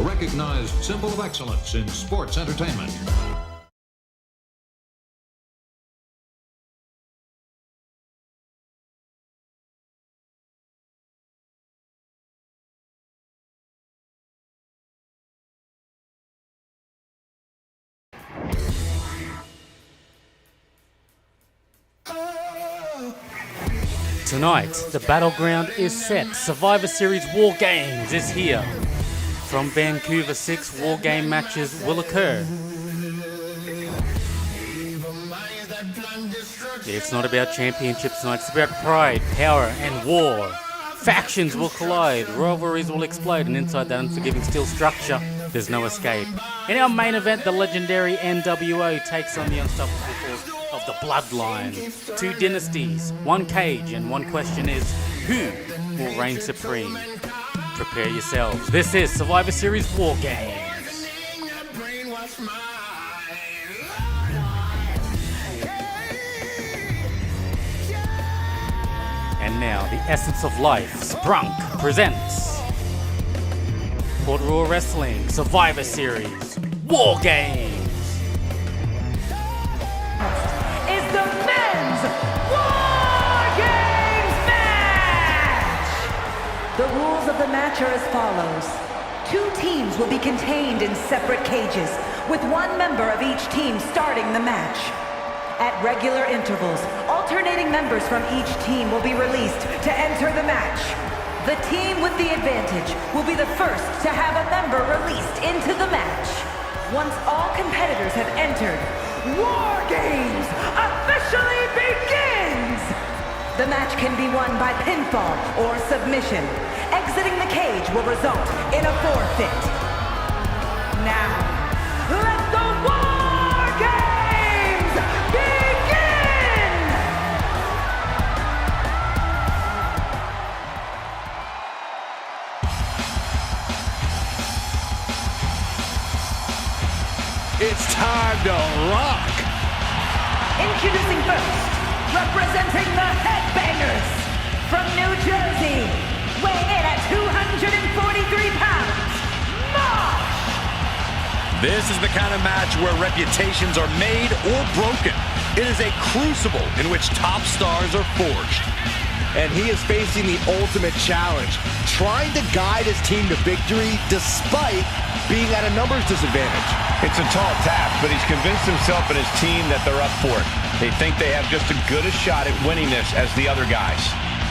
the recognized symbol of excellence in sports entertainment. Tonight, the battleground is set. Survivor Series War Games is here. From Vancouver, 6 War Game matches will occur. It's not about championships tonight, it's about pride, power, and war. Factions will collide, rivalries will explode, and inside that unforgiving steel structure, there's no escape. In our main event, the legendary NWO takes on the unstoppable force of the Bloodline. 2 dynasties, 1 cage, and one question is, who will reign supreme? Prepare yourselves. This is Survivor Series War Games. And now, the essence of life, Sprunk presents Port Royal Wrestling Survivor Series War Games. Is the men's War Games match! The rules of the match are as follows. 2 teams will be contained in separate cages, with 1 member of each team starting the match. At regular intervals, alternating members from each team will be released to enter the match. The team with the advantage will be the first to have a member released into the match. Once all competitors have entered, War Games officially begins! The match can be won by pinfall or submission. Exiting the cage will result in a forfeit. Now, let the War Games begin! It's time to rock! Introducing first, representing the Headbangers, from New Jersey, weighing in at 243 pounds, Mosh! This is the kind of match where reputations are made or broken. It is a crucible in which top stars are forged. And he is facing the ultimate challenge, trying to guide his team to victory despite being at a numbers disadvantage. It's a tall task, but he's convinced himself and his team that they're up for it. They think they have just as good a shot at winning this as the other guys.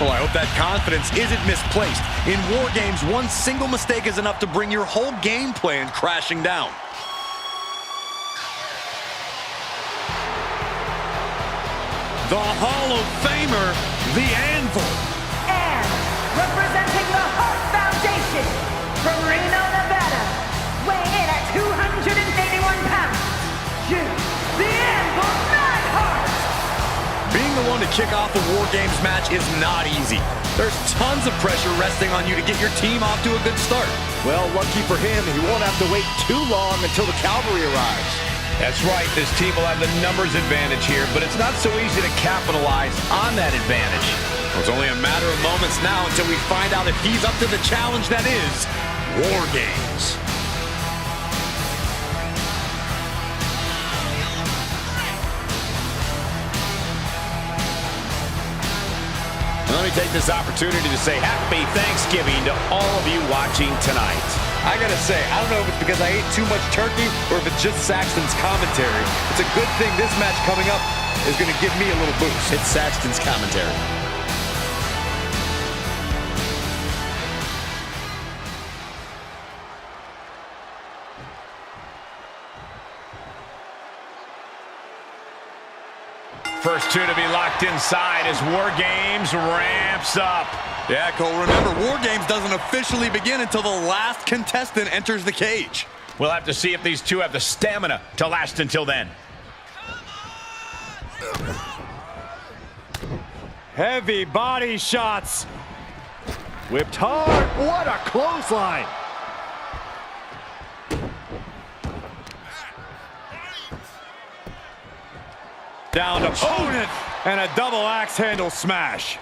Well, I hope that confidence isn't misplaced. In War Games, 1 single mistake is enough to bring your whole game plan crashing down. The Hall of Famer, the Anvil. And representing the Heart Foundation, from Reno, Nevada, weighing in at 281 pounds, Jim, the Anvil Neidhart! Being the one to kick off a War Games match is not easy. There's tons of pressure resting on you to get your team off to a good start. Well, lucky for him, he won't have to wait too long until the cavalry arrives. That's right, this team will have the numbers advantage here, but it's not so easy to capitalize on that advantage. Well, it's only a matter of moments now until we find out if he's up to the challenge that is War Games. Let me take this opportunity to say happy Thanksgiving to all of you watching tonight. I gotta say, I don't know if it's because I ate too much turkey or if it's just Saxton's commentary. It's a good thing this match coming up is gonna give me a little boost. It's Saxton's commentary. First 2 to be locked inside as War Games ramps up. Yeah, Cole, remember, War Games doesn't officially begin until the last contestant enters the cage. We'll have to see if these 2 have the stamina to last until then. Heavy body shots. Whipped hard. What a clothesline. Down to opponent and a double axe handle smash.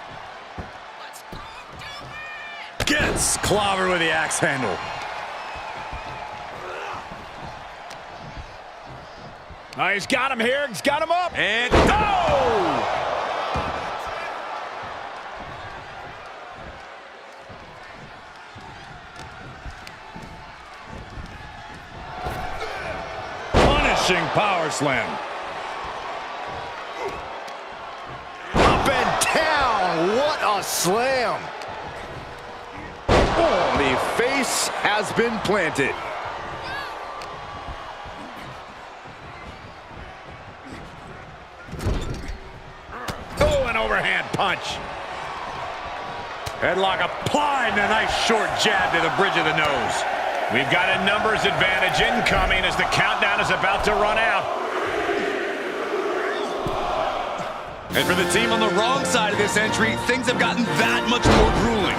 Gets clobbered with the axe handle. Oh, he's got him here. He's got him up. And oh! Punishing power slam. Up and down. What a slam. Oh, the face has been planted. Oh, an overhand punch. Headlock applied and a nice short jab to the bridge of the nose. We've got a numbers advantage incoming as the countdown is about to run out. And for the team on the wrong side of this entry, things have gotten that much more grueling.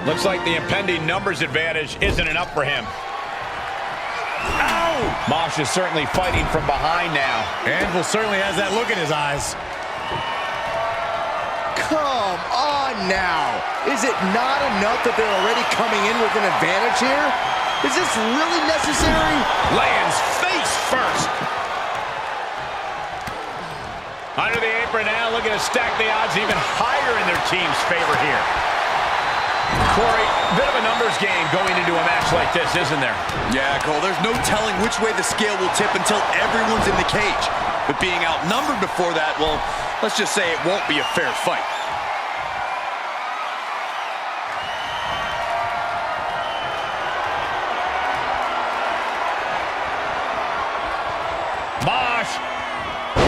Looks like the impending numbers advantage isn't enough for him. Ow! Mosh is certainly fighting from behind now. Anvil certainly has that look in his eyes. Come on now. Is it not enough that they're already coming in with an advantage here? Is this really necessary? Lands face first. Under the apron now, looking to stack the odds even higher in their team's favor here. Corey, bit of a numbers game going into a match like this, isn't there? Yeah, Cole, there's no telling which way the scale will tip until everyone's in the cage. But being outnumbered before that, well, let's just say it won't be a fair fight.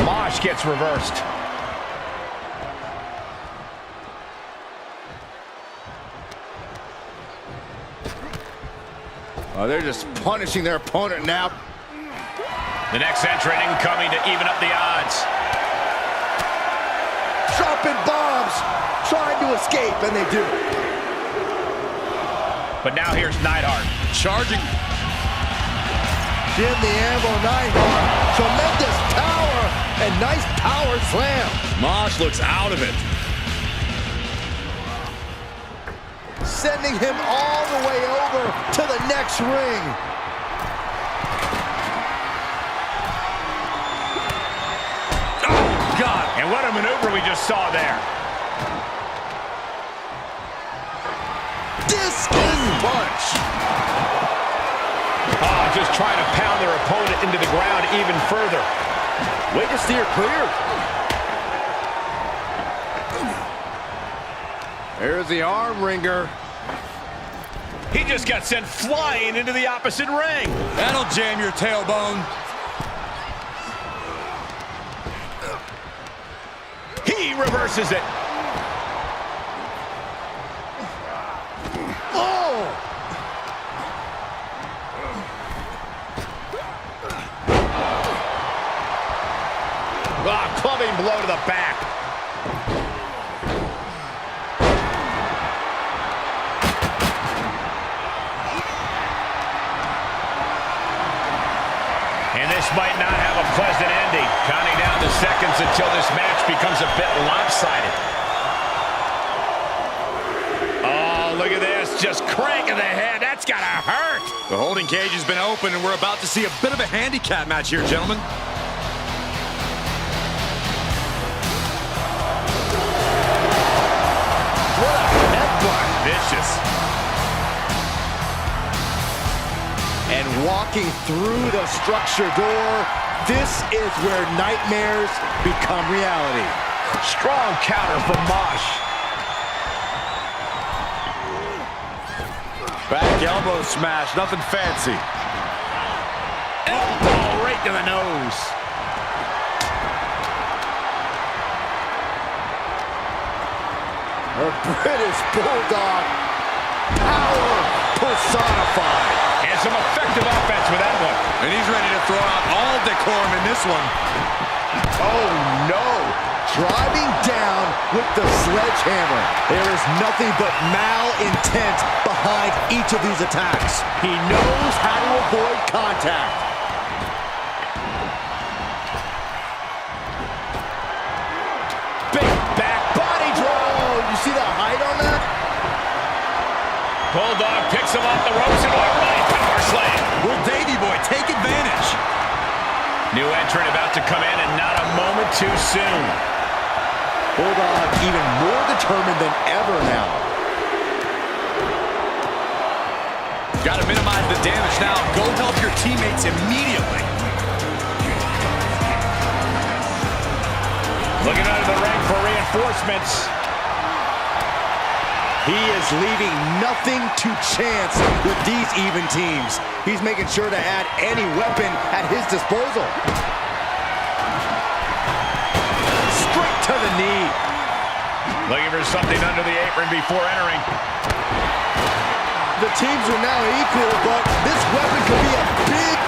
Mosh gets reversed. Oh, they're just punishing their opponent now. The next entrant incoming to even up the odds. Dropping bombs, trying to escape, and they do. But now here's Neidhart. Charging. Jim the Anvil Neidhart, tremendous power and nice power slam. Mosh looks out of it. Sending him all the way over to the next ring. Oh, God. And what a maneuver we just saw there. Discus punch. Oh, just trying to pound their opponent into the ground even further. Way to steer clear. There's the arm wringer. He just got sent flying into the opposite ring. That'll jam your tailbone. He reverses it. Oh! Ah, clubbing blow to the back. And this might not have a pleasant ending. Counting down the seconds until this match becomes a bit lopsided. Oh, look at this. Just cranking the head. That's gotta hurt. The holding cage has been open, and we're about to see a bit of a handicap match here, gentlemen. What a headbutt. Vicious. And walking through the structure door, this is where nightmares become reality. Strong counter from Mosh. Back elbow smash, nothing fancy. Elbow right to the nose. A British Bulldog, power personified. And some effective offense with that one. And he's ready to throw out all decorum in this one. Oh no! Driving down with the sledgehammer. There is nothing but malintent behind each of these attacks. He knows how to avoid contact. Big back body drop. Oh, you see the height on that? Bulldog picks him off the ropes and right power slam. Will Davey Boy take advantage? New entrant about to come in and not a moment too soon. Bulldog even more determined than ever now. Got to minimize the damage now. Go help your teammates immediately. Looking under the ring for reinforcements. He is leaving nothing to chance with these even teams. He's making sure to add any weapon at his disposal. Straight to the knee. Looking for something under the apron before entering. The teams are now equal, but this weapon could be a big...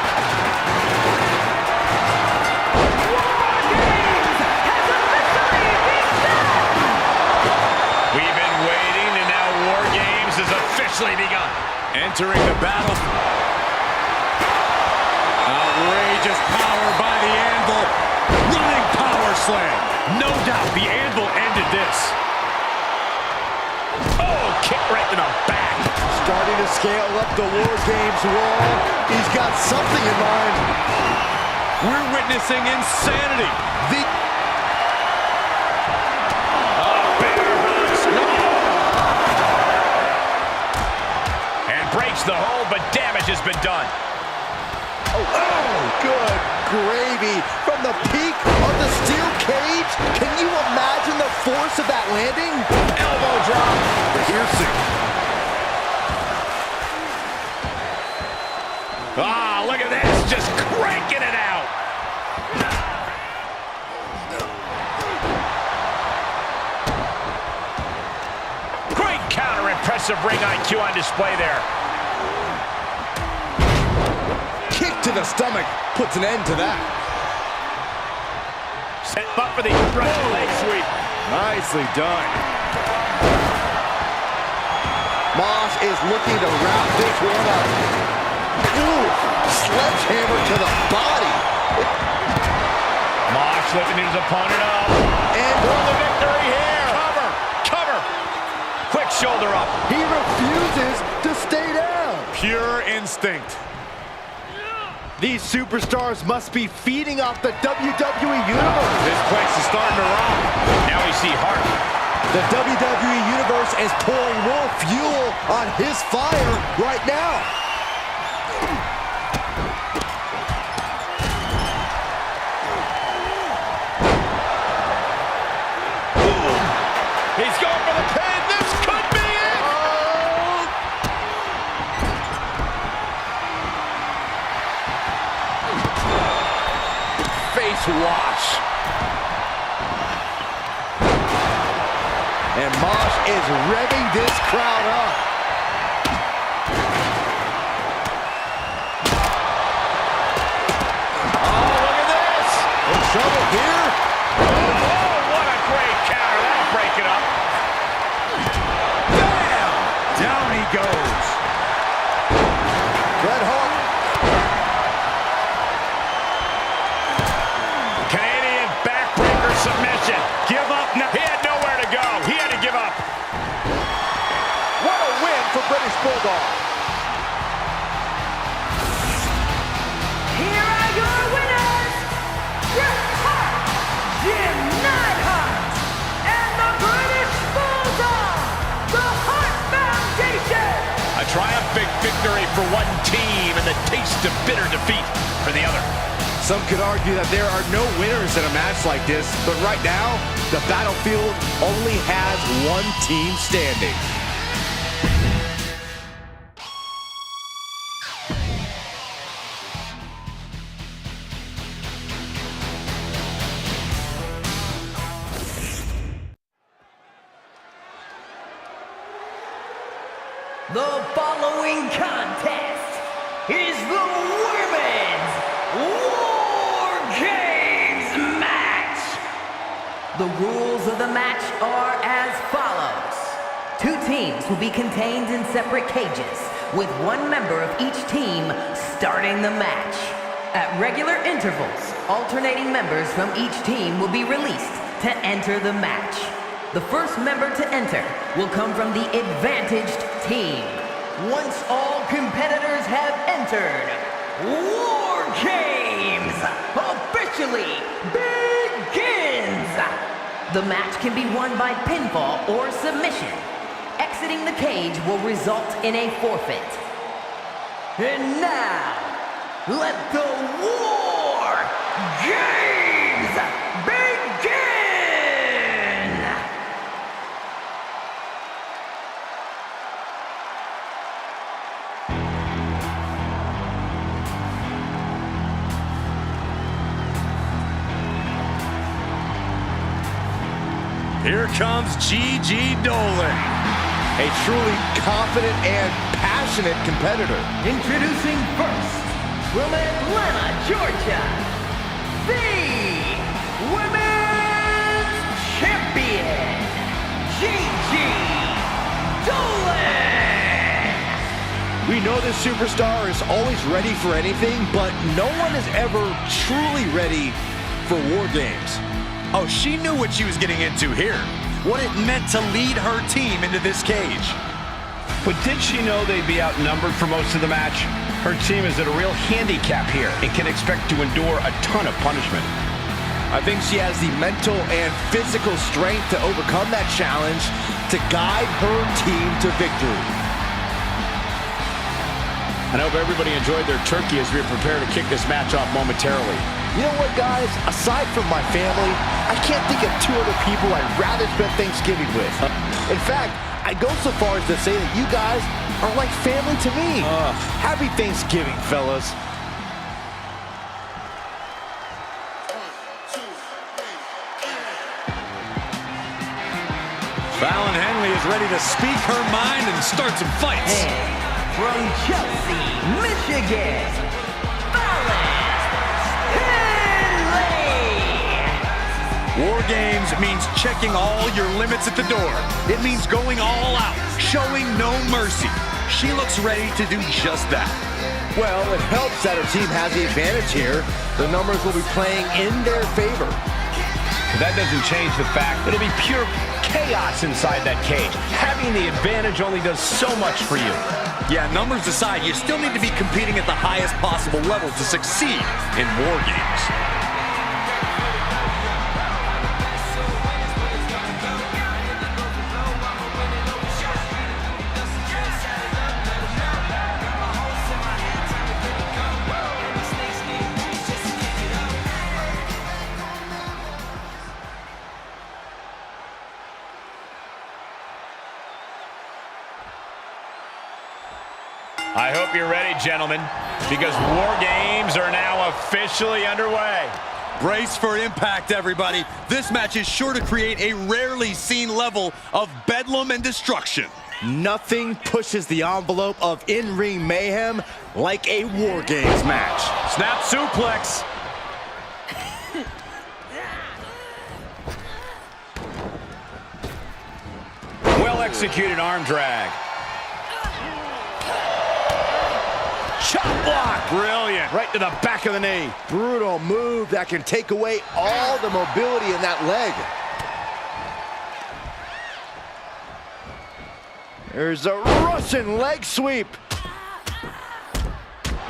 We've been waiting, and now War Games has officially begun. Entering the battle. Outrageous power by the Anvil. Running power slam. No doubt the Anvil ended this. Oh, kick right to the back. Starting to scale up the War Games wall. He's got something in mind. We're witnessing insanity. Breaks the hold, but damage has been done. Oh, good gravy. From the peak of the steel cage, can you imagine the force of that landing? Elbow drop. Piercing. Ah, look at this, just cranking it out. Great counter, impressive ring IQ on display there. Kick to the stomach puts an end to that. Set up for the Russian leg sweep. Nicely done. Moss is looking to wrap this one up. Ooh, sledgehammer to the body. Moss lifting his opponent up. And for the victory here. Cover, cover. Quick shoulder up. He refuses to stay down. Pure instinct. These superstars must be feeding off the WWE Universe. This place is starting to rock. Now we see heart. The WWE Universe is pouring more fuel on his fire right now. He's going for the pin. This could be it. Face wash. And Mosh is revving this crowd up. Oh, look at this. In trouble here. Oh, what a great counter. That'll break it up. Bam! Down he goes. Bret Hart. Canadian backbreaker submission. Give up now. He had nowhere to go. He had to give up. What a win for British Bulldog. Here are your winners, Bret Hart, Jim Neidhart, and the British Bulldog, the Hart Foundation. A triumphant victory for one team and the taste of bitter defeat for the other. Some could argue that there are no winners in a match like this, but right now, the battlefield only has one team standing. The following contest is the Women's War Games match. The rules of the match are as follows. 2 teams will be contained in separate cages, with 1 member of each team starting the match. At regular intervals, alternating members from each team will be released to enter the match. The first member to enter will come from the advantaged team. once all competitors have entered, War Games officially begins! The match can be won by pinfall or submission. Exiting the cage will result in a forfeit. And now, let the War Games begin! Here comes Gigi Dolan. A truly confident and passionate competitor. Introducing first, from Atlanta, Georgia, the Women's Champion, Gigi Dolan! We know this superstar is always ready for anything, but no one is ever truly ready for War Games. Oh, she knew what she was getting into here. What it meant to lead her team into this cage. But did she know they'd be outnumbered for most of the match? Her team is at a real handicap here and can expect to endure a ton of punishment. I think she has the mental and physical strength to overcome that challenge to guide her team to victory. I hope everybody enjoyed their turkey as we prepare to kick this match off momentarily. You know what, guys? Aside from my family, I can't think of two other people I'd rather spend Thanksgiving with. In fact, I'd go so far as to say that you guys are like family to me. Happy Thanksgiving, fellas. Fallon Henley is ready to speak her mind and start some fights. And from Chelsea, Michigan, Fallon War Games means checking all your limits at the door. It means going all out, showing no mercy. She looks ready to do just that. Well, it helps that her team has the advantage here. The numbers will be playing in their favor. That doesn't change the fact that it'll be pure chaos inside that cage. Having the advantage only does so much for you. Yeah, numbers aside, you still need to be competing at the highest possible level to succeed in War Games. I hope you're ready, gentlemen, because War Games are now officially underway. Brace for impact, everybody. This match is sure to create a rarely seen level of bedlam and destruction. Nothing pushes the envelope of in-ring mayhem like a War Games match. Snap suplex. Well-executed arm drag. Chop block. Brilliant. Right to the back of the knee. Brutal move that can take away all the mobility in that leg. There's a Russian leg sweep.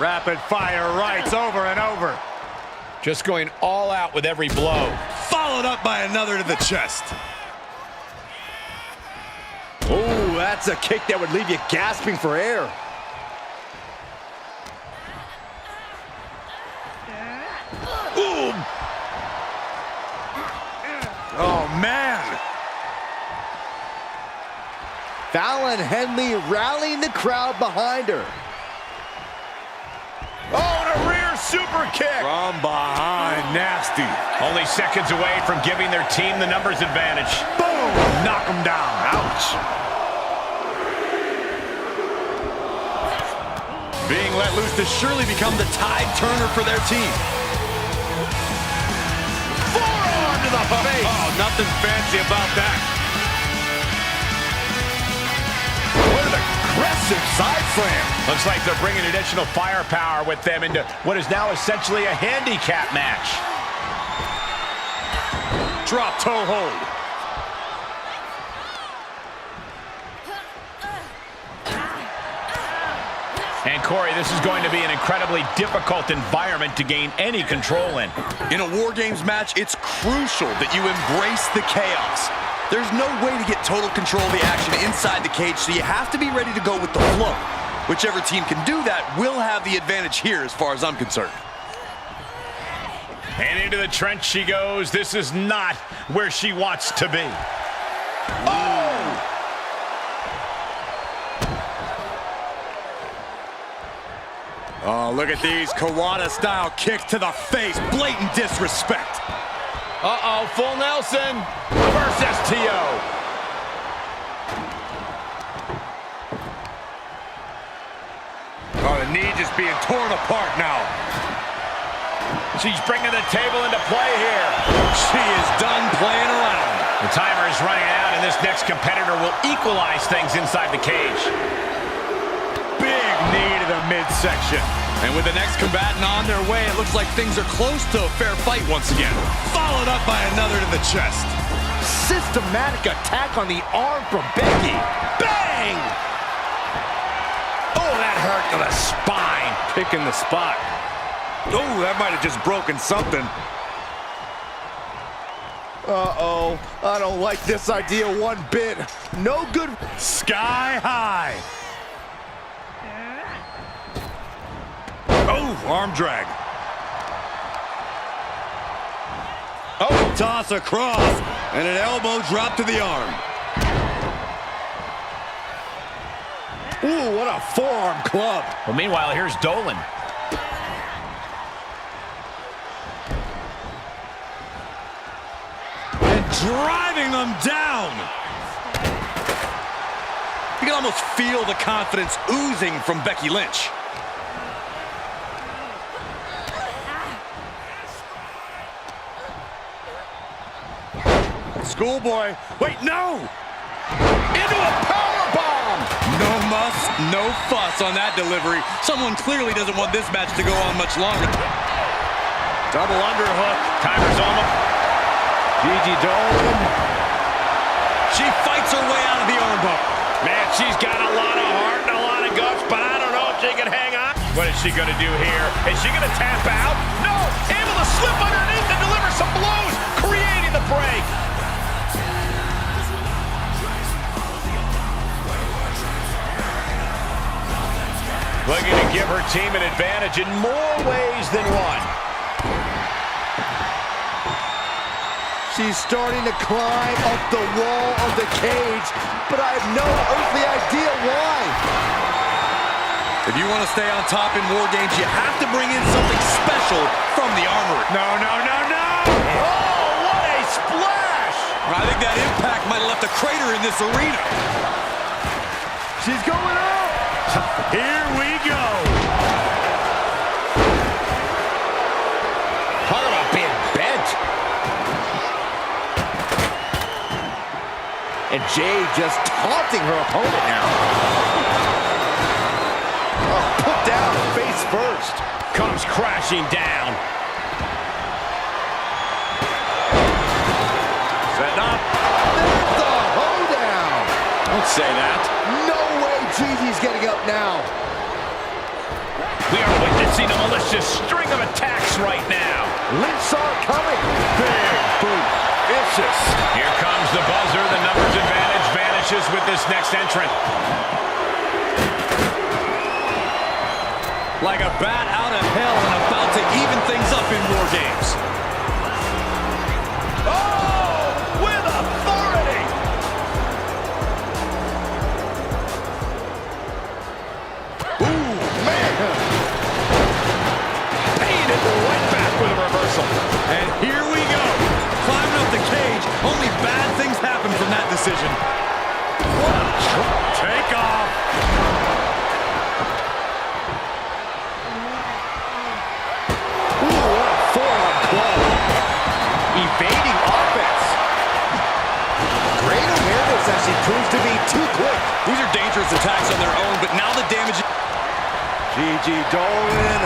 Rapid fire rights over and over. Just going all out with every blow. Followed up by another to the chest. Oh, that's a kick that would leave you gasping for air. Ooh. Oh, man. Fallon Henley rallying the crowd behind her. Oh, and a rear super kick. From behind, nasty. Only seconds away from giving their team the numbers advantage. Boom! Knock him down. Ouch. Being let loose to surely become the tide turner for their team. Forearm to the face. Oh, nothing fancy about that. What an aggressive side slam. Looks like they're bringing additional firepower with them into what is now essentially a handicap match. Drop toe hold. Corey, this is going to be an incredibly difficult environment to gain any control in. In a War Games match, it's crucial that you embrace the chaos. There's no way to get total control of the action inside the cage, so you have to be ready to go with the flow. Whichever team can do that will have the advantage here as far as I'm concerned. And into the trench she goes. This is not where she wants to be. Oh, look at these Kawada-style kicks to the face. Blatant disrespect. Uh-oh, full Nelson. Reverse STO. Oh, the knee just being torn apart now. She's bringing the table into play here. She is done playing around. The timer is running out, and this next competitor will equalize things inside the cage. Big knee to the midsection. And with the next combatant on their way, it looks like things are close to a fair fight once again. Followed up by another to the chest. Systematic attack on the arm from Becky. Bang! Oh, that hurt to the spine. Picking the spot. Oh, that might have just broken something. Uh-oh. I don't like this idea one bit. No good. Sky high. Oh, arm drag. Oh, toss across. And an elbow drop to the arm. Ooh, what a forearm club. Well, meanwhile, here's Dolan. And driving them down. You can almost feel the confidence oozing from Becky Lynch. Schoolboy. Wait, no! Into a powerbomb! No muss, no fuss on that delivery. Someone clearly doesn't want this match to go on much longer. Double underhook. Timer's almost. Gigi Dolan. She fights her way out of the arm bar. Man, she's got a lot of heart and a lot of guts, but I don't know if she can hang on. What is she going to do here? Is she going to tap out? No! Able to slip underneath and deliver some blows, creating the break. Looking to give her team an advantage in more ways than one. She's starting to climb up the wall of the cage, but I have no earthly idea why. If you want to stay on top in War Games, you have to bring in something special from the armory. No, no, no, no! Oh, what a splash! I think that impact might have left a crater in this arena. She's going up! Here we go! Talk about being bent. And Jade just taunting her opponent now. Oh, put down face first. Comes crashing down. Setting up. There's the hoedown. Don't say that. No way Gigi's getting up now. We are witnessing a malicious string of attacks right now. Lynch saw it coming. Big boot. Vicious. Here comes the buzzer. The numbers advantage vanishes with this next entrant. Like a bat out of hell and about to even things up in War Games. Oh, with authority. Ooh, man. Painted right back with a reversal. And here we go. Climbing up the cage. Only bad things happen from that decision. What a take off. Ooh, what a forearm club. Evading offense. Great awareness as she proves to be too quick. These are dangerous attacks on their own, but now the damage... Gigi Dolan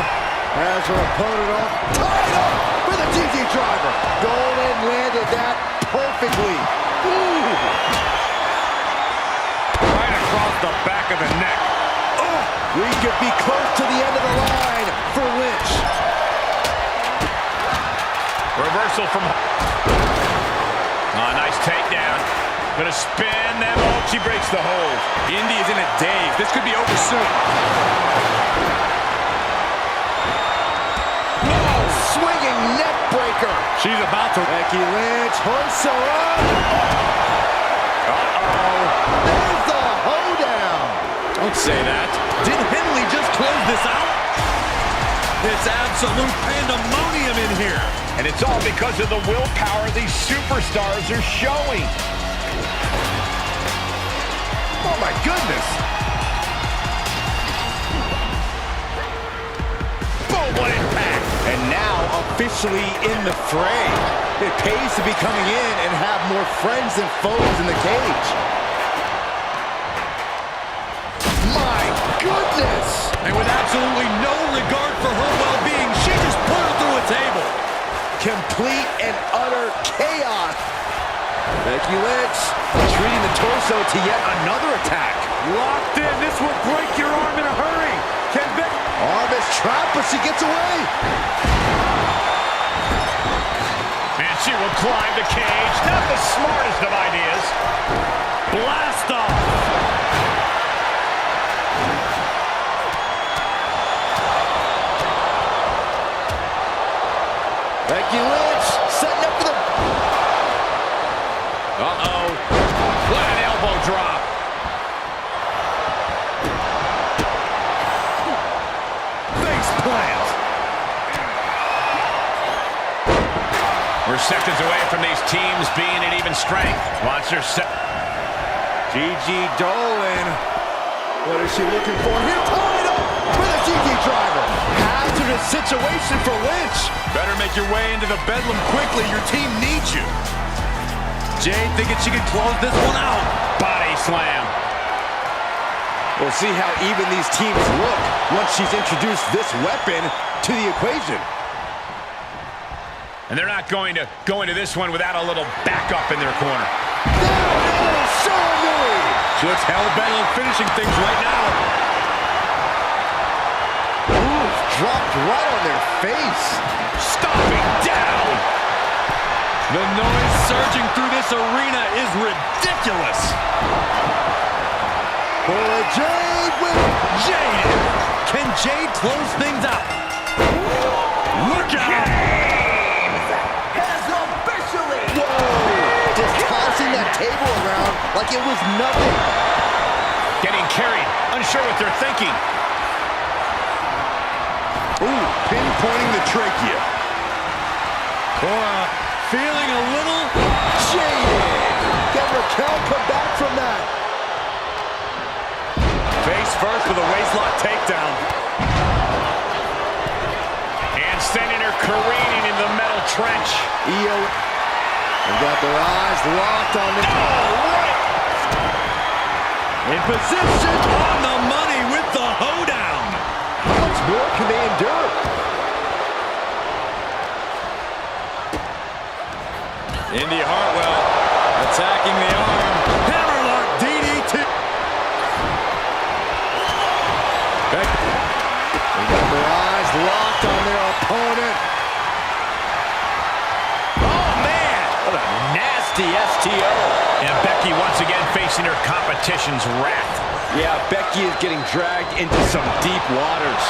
has her opponent off. Tied up with a Gigi driver. Dolan landed that perfectly. Ooh. Right across the back of the neck. Oh. We could be close to the end of the line for Lynch. Reversal from... Oh, nice takedown. Gonna spin them. Oh, she breaks the hold. Indy is in a daze. This could be over soon. Oh, swinging neck breaker. She's about to... Becky Lynch hoists her up. Uh-oh. There's the hoedown. Don't say that. Did Henley just close this out? It's absolute pandemonium in here. And it's all because of the willpower these superstars are showing. Oh, my goodness. Boom, what impact. And now officially in the fray. It pays to be coming in and have more friends than foes in the cage. My goodness! And with absolutely no regard for her well-being, she just put her through a table. Complete and utter chaos. Becky Lynch treating the torso to yet another attack. Locked in. This will break your arm in a hurry. Can Becky... Arm is trapped, but she gets away. And she will climb the cage. Not the smartest of ideas. Blast off. Becky Lynch setting up for the... Uh-oh. What an elbow drop. Face plant. We're seconds away from these teams being at even strength. Watch her set. Gigi Dolan. What is she looking for here? Tied up with a Gigi driver. Hazardous situation for Lynch. Better make your way into the bedlam quickly. Your team needs you. Jade thinking she can close this one out. Body slam. We'll see how even these teams look once she's introduced this weapon to the equation. And they're not going to go into this one without a little backup in their corner. There is Shanui. She looks hell-bent on finishing things right now. Ooh, dropped right on their face. Stomping down. The noise surging through this arena is ridiculous. For Jade with Jade. Can Jade close things out? Look out. Has officially... Whoa! Just tossing that table around like it was nothing. Getting carried. Unsure what they're thinking. Ooh, pinpointing the trachea. Cora feeling a little Jaded. Can Raquel come back from that? face first with a waistlock takedown. And sending her careening into the metal trench. Io. They've got their eyes locked on the... In position on the money with the hoedown. How much more can they endure? Indy Hartwell attacking the arm. Hammerlock DDT. They've got their eyes locked on their opponent. Oh, man. What a nasty STO. And Becky once again facing her competition's wrath. Yeah, Becky is getting dragged into some deep waters.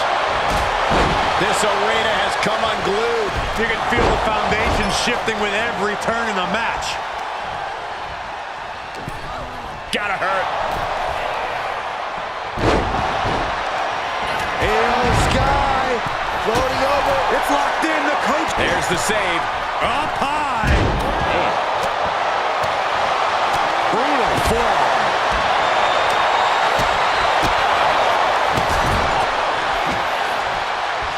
This arena has come unglued. You can feel the foundation shifting with every turn in the match. Gotta hurt. Io Sky floating over. It's locked in. The coach. There's the save. Up high. Brutal form.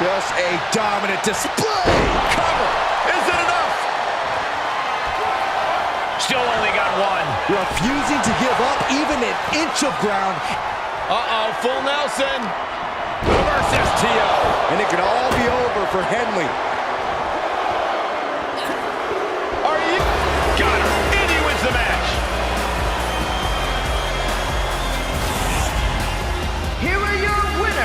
Just a dominant display. Cover. Is it enough? Still only got one. Refusing to give up even an inch of ground. Uh-oh, full Nelson. Reverse STO. And it could all be over for Henley. Are you? Got her. Indy wins the match. Here are your winners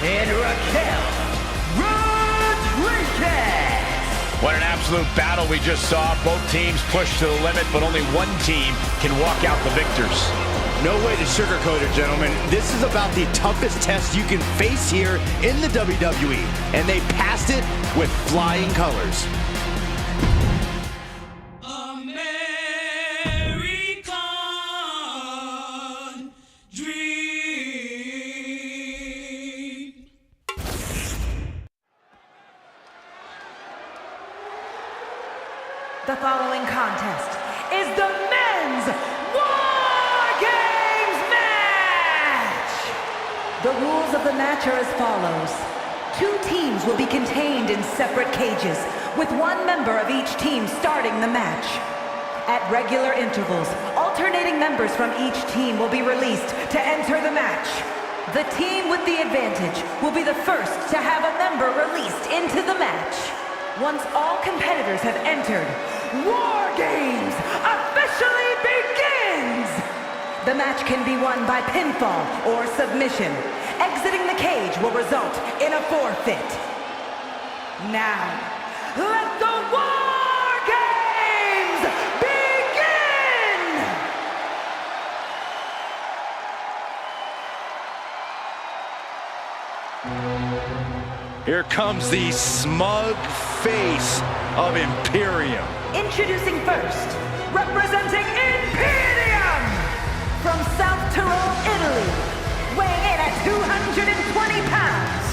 and Raquel Rodriguez. What an absolute battle we just saw. Both teams pushed to the limit, but only one team can walk out the victors. No way to sugarcoat it, gentlemen. This is about the toughest test you can face here in the WWE, and they passed it with flying colors. The following contest is the men's War Games match! The rules of the match are as follows. 2 teams will be contained in separate cages, with 1 member of each team starting the match. At regular intervals, alternating members from each team will be released to enter the match. The team with the advantage will be the first to have a member released into the match. Once all competitors have entered, War Games officially begins! The match can be won by pinfall or submission. Exiting the cage will result in a forfeit. Now, let the War Games begin! Here comes the smug face of Imperium. Introducing first, representing Imperium! From South Tyrol, Italy, weighing in at 220 pounds,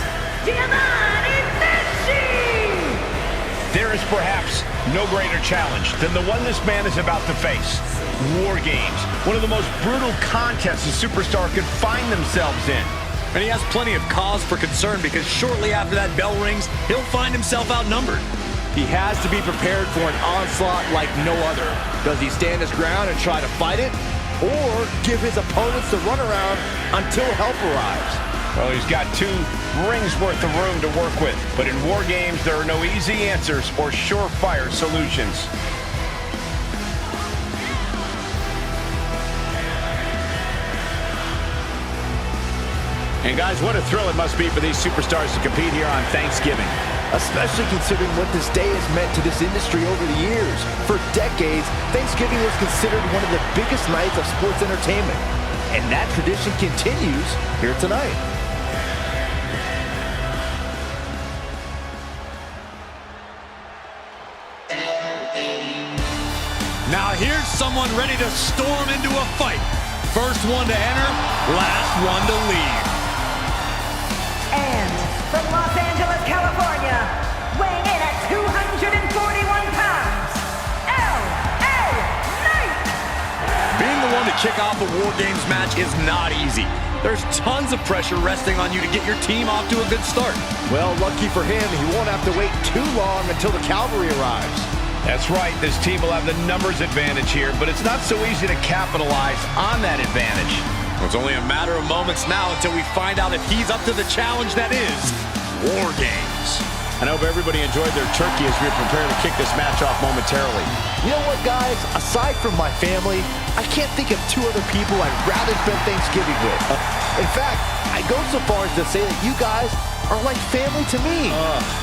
Giovanni Vinci! There is perhaps no greater challenge than the one this man is about to face. War Games, one of the most brutal contests a superstar could find themselves in. And he has plenty of cause for concern because shortly after that bell rings, he'll find himself outnumbered. He has to be prepared for an onslaught like no other. Does he stand his ground and try to fight it? Or give his opponents the runaround until help arrives? Well, he's got 2 rings worth of room to work with. But in War Games, there are no easy answers or surefire solutions. And guys, what a thrill it must be for these superstars to compete here on Thanksgiving. Especially considering what this day has meant to this industry over the years. For decades, Thanksgiving was considered one of the biggest nights of sports entertainment. And that tradition continues here tonight. Now here's someone ready to storm into a fight. First one to enter, last one to leave. And from Los Angeles, California, weighing in at 241 pounds, L.A. Knight! Being the one to kick off a War Games match is not easy. There's tons of pressure resting on you to get your team off to a good start. Well, lucky for him, he won't have to wait too long until the cavalry arrives. That's right, this team will have the numbers advantage here, but it's not so easy to capitalize on that advantage. It's only a matter of moments now until we find out if he's up to the challenge that is War Games. I hope everybody enjoyed their turkey as we prepare to kick this match off momentarily. You know what, guys? Aside from my family, I can't think of 2 other people I'd rather spend Thanksgiving with. In fact, I go so far as to say that you guys are like family to me.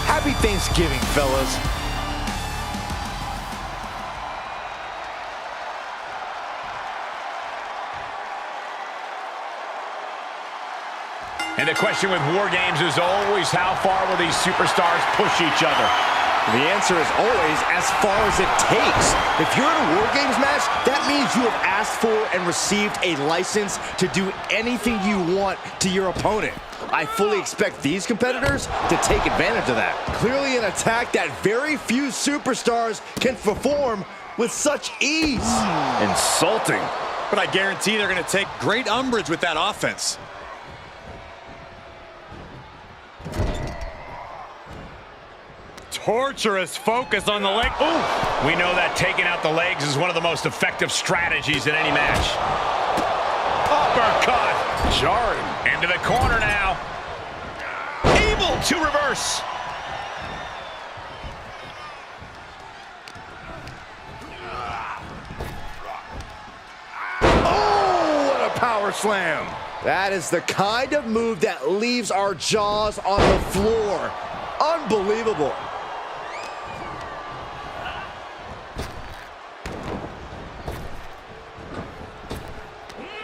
Happy Thanksgiving, fellas. And the question with War Games is always, how far will these superstars push each other? The answer is always as far as it takes. If you're in a War Games match, that means you have asked for and received a license to do anything you want to your opponent. I fully expect these competitors to take advantage of that. Clearly an attack that very few superstars can perform with such ease. Insulting. But I guarantee they're going to take great umbrage with that offense. Torturous focus on the leg. Ooh! We know that taking out the legs is one of the most effective strategies in any match. Uppercut! Jarring. Into the corner now. Able to reverse. Oh, what a power slam. That is the kind of move that leaves our jaws on the floor. Unbelievable.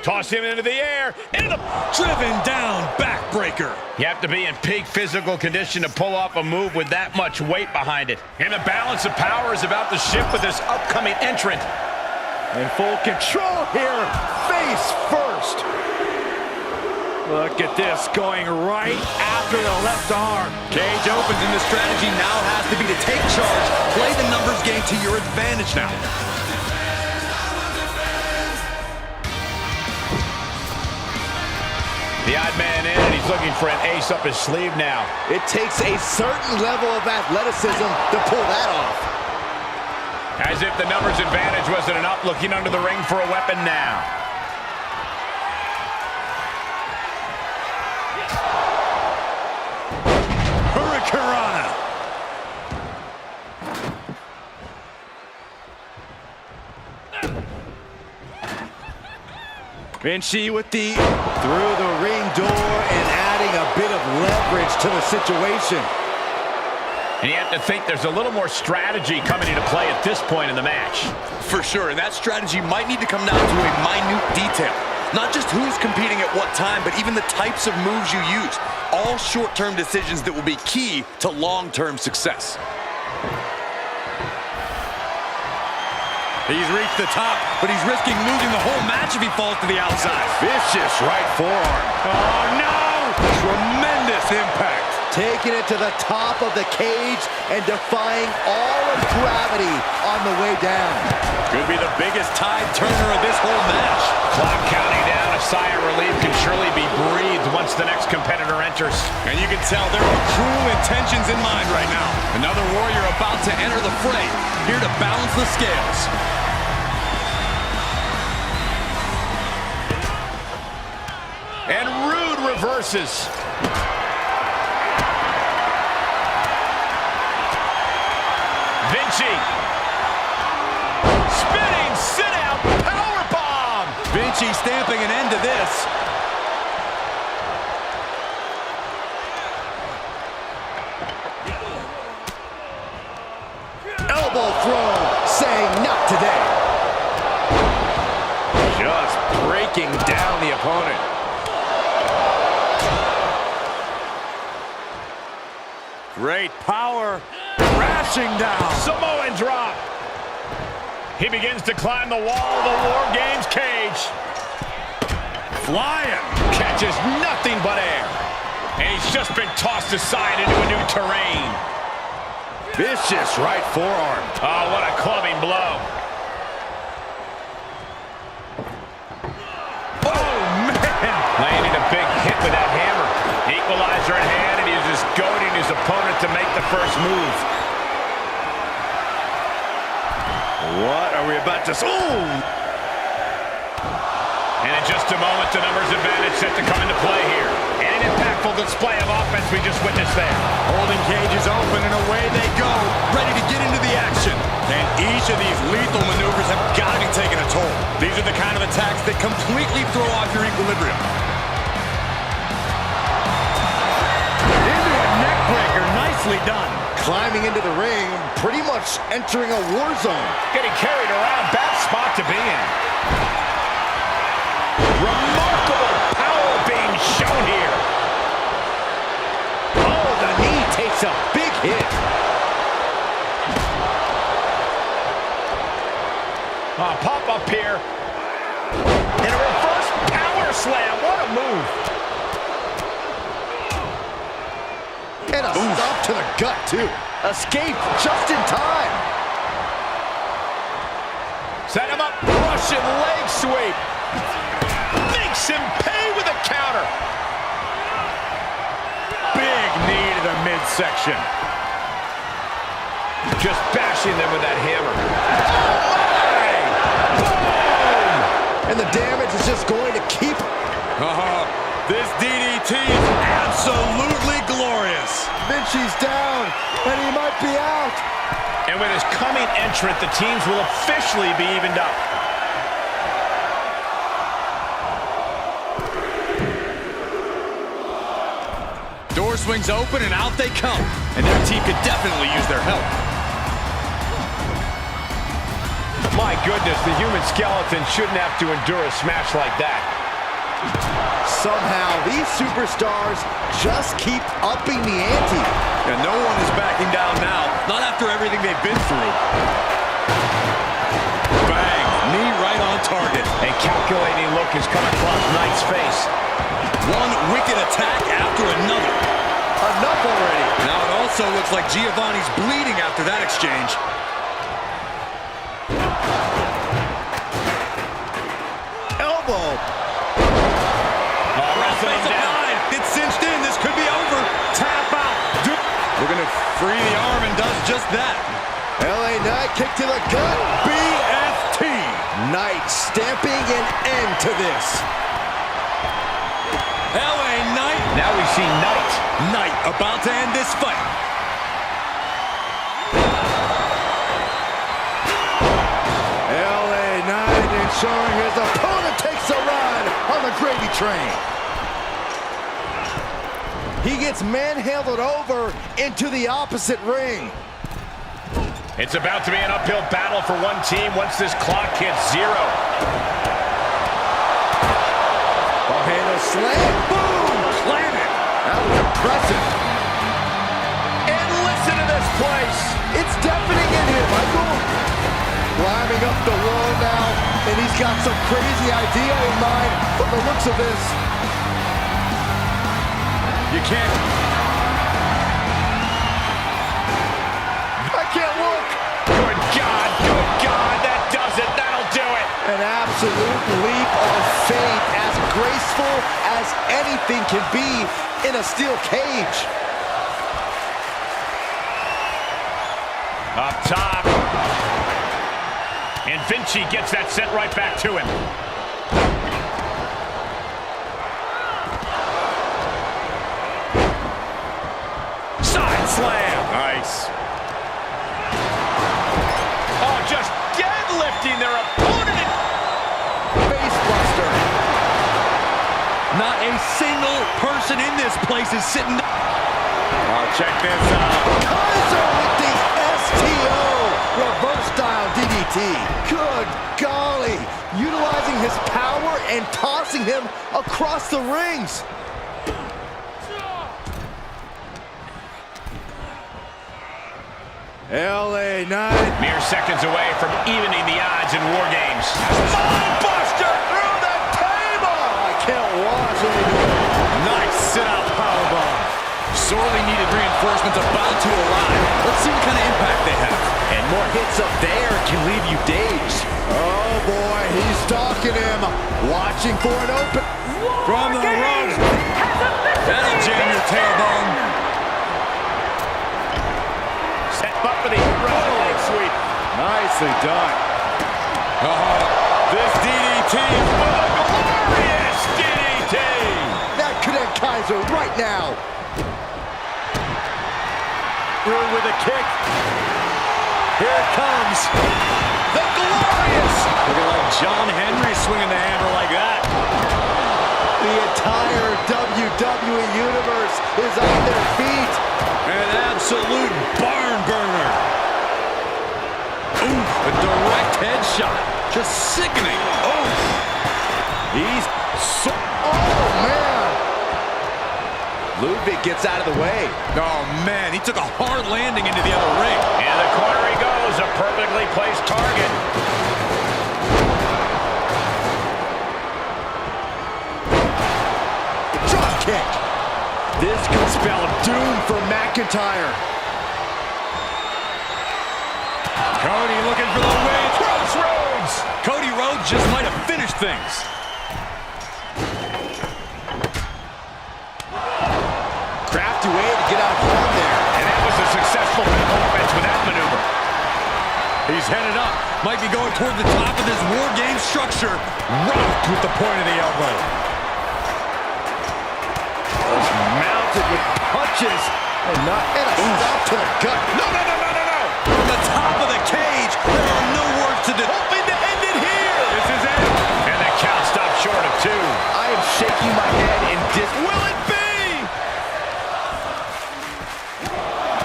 Toss him into the air, into the... Driven down, backbreaker. You have to be in peak physical condition to pull off a move with that much weight behind it. And the balance of power is about to shift with this upcoming entrant. In full control here, face first. Look at this, going right after the left arm. Cage opens, and the strategy now has to be to take charge, play the numbers game to your advantage now. The odd man in, and he's looking for an ace up his sleeve now. It takes a certain level of athleticism to pull that off. As if the numbers advantage wasn't enough, looking under the ring for a weapon now. Hurricanrana. Vinci with the through the ring door and adding a bit of leverage to the situation. And you have to think there's a little more strategy coming into play at this point in the match. For sure, and that strategy might need to come down to a minute detail. Not just who's competing at what time, but even the types of moves you use. All short-term decisions that will be key to long-term success. He's reached the top, but he's risking losing the whole match if he falls to the outside. Vicious right forearm. Oh, no! Tremendous impact. Taking it to the top of the cage and defying all of gravity on the way down. Could be the biggest tide turner of this whole match. Clock counting down, a sigh of relief can surely be breathed once the next competitor enters. And you can tell there are cruel intentions in mind right now. Another warrior about to enter the fray, here to balance the scales. And Rude reverses. Vinci. Spinning sit-out powerbomb. Vinci stamping an end to this. Elbow throw, saying not today. Just breaking down the opponent. Great power, crashing down. Samoan drop. He begins to climb the wall of the War Games cage. Flying. Catches nothing but air. And he's just been tossed aside into a new terrain. Vicious right forearm. Oh, what a clubbing blow. Oh, man. Landing a big hit with that hammer. Equalizer in hand, and he's just goading his opponent to make the first move. What are we about to... Ooh! And in just a moment, the numbers advantage set to come into play here. And an impactful display of offense we just witnessed there. Holding cages open, and away they go, ready to get into the action. And each of these lethal maneuvers have got to be taking a toll. These are the kind of attacks that completely throw off your equilibrium. Into a neck breaker, nicely done. Climbing into the ring, pretty much entering a war zone. Getting carried around, bad spot to be in. Remarkable power being shown here. Oh, the knee takes a big hit. Pop up here. And a reverse power slam. What a move. And a stop to the gut, too. Escape just in time. Set him up. Russian leg sweep. Makes him pay with a counter. Big knee to the midsection. Just bashing them with that hammer. Boom! And the damage is just going to keep. This DDT is absolutely glorious. Vinci's down, and he might be out. And with his coming entrant, the teams will officially be evened up. Door swings open and out they come. And their team could definitely use their help. My goodness, the human skeleton shouldn't have to endure a smash like that. Somehow, these superstars just keep upping the ante. And no one is backing down now, not after everything they've been through. Bang, knee right on target. A calculating look has come across Knight's face. One wicked attack after another. Enough already. Now it also looks like Giovanni's bleeding after that exchange. Elbow. It's cinched in. This could be over. Tap out. We're going to free the arm and does just that. LA Knight kick to the gut. BFT. Knight stamping an end to this. LA Knight. Now we see Knight. Knight about to end this fight. LA Knight ensuring his opponent takes a ride on the gravy train. He gets manhandled over into the opposite ring. It's about to be an uphill battle for one team once this clock hits 0. Handle slam. Boom! Slam it. That was impressive. And listen to this place. It's deafening in here, Michael. Climbing up the wall now, and he's got some crazy idea in mind from the looks of this. You can't. I can't look. Good God, that does it. That'll do it. An absolute leap of faith, as graceful as anything can be in a steel cage. Up top. And Vinci gets that sent right back to him. Side slam. Nice. Oh, just deadlifting their opponent. Face buster. Not a single person in this place is sitting. Oh, check this out. Kaiser with the STO. Reverse style DDT. Good golly. Utilizing his power and tossing him across the rings. LA Knight. Mere seconds away from evening the odds in War Games. Buster through the table. I can't watch anymore. Nice sit-out powerbomb. Sorely needed reinforcements about to arrive. Let's see what kind of impact they have. And more hits up there can leave you dazed. Oh boy, he's stalking him. Watching for an open. From the ropes. That'll jam your tailbone. Set up for the leg sweep. Nicely done. This DDT. What a glorious DDT. That could end Kaiser right now. Through with a kick. Here it comes. The glorious. Looking like John Henry swinging the hammer like that. The entire WWE Universe is on their feet. An absolute barn burner. Oof, a direct headshot. Just sickening. Oh. He's so... Oh, man. Ludwig gets out of the way. Oh, man, he took a hard landing into the other ring. And the corner he goes, a perfectly placed target. Drop kick. This could spell doom for McIntyre. Cody looking for the win. Crossroads. Cody Rhodes just might have finished things. Crafty way to get out of harm there. And that was a successful offense with that maneuver. He's headed up. Might be going toward the top of this War Game structure. Rocked with the point of the elbow. Mounted with punches. And a stop to the gut. No. From the top of the cage, there are no words to hoping to end it here. This is it. And the count stopped short of 2. I am shaking my head in Will it be?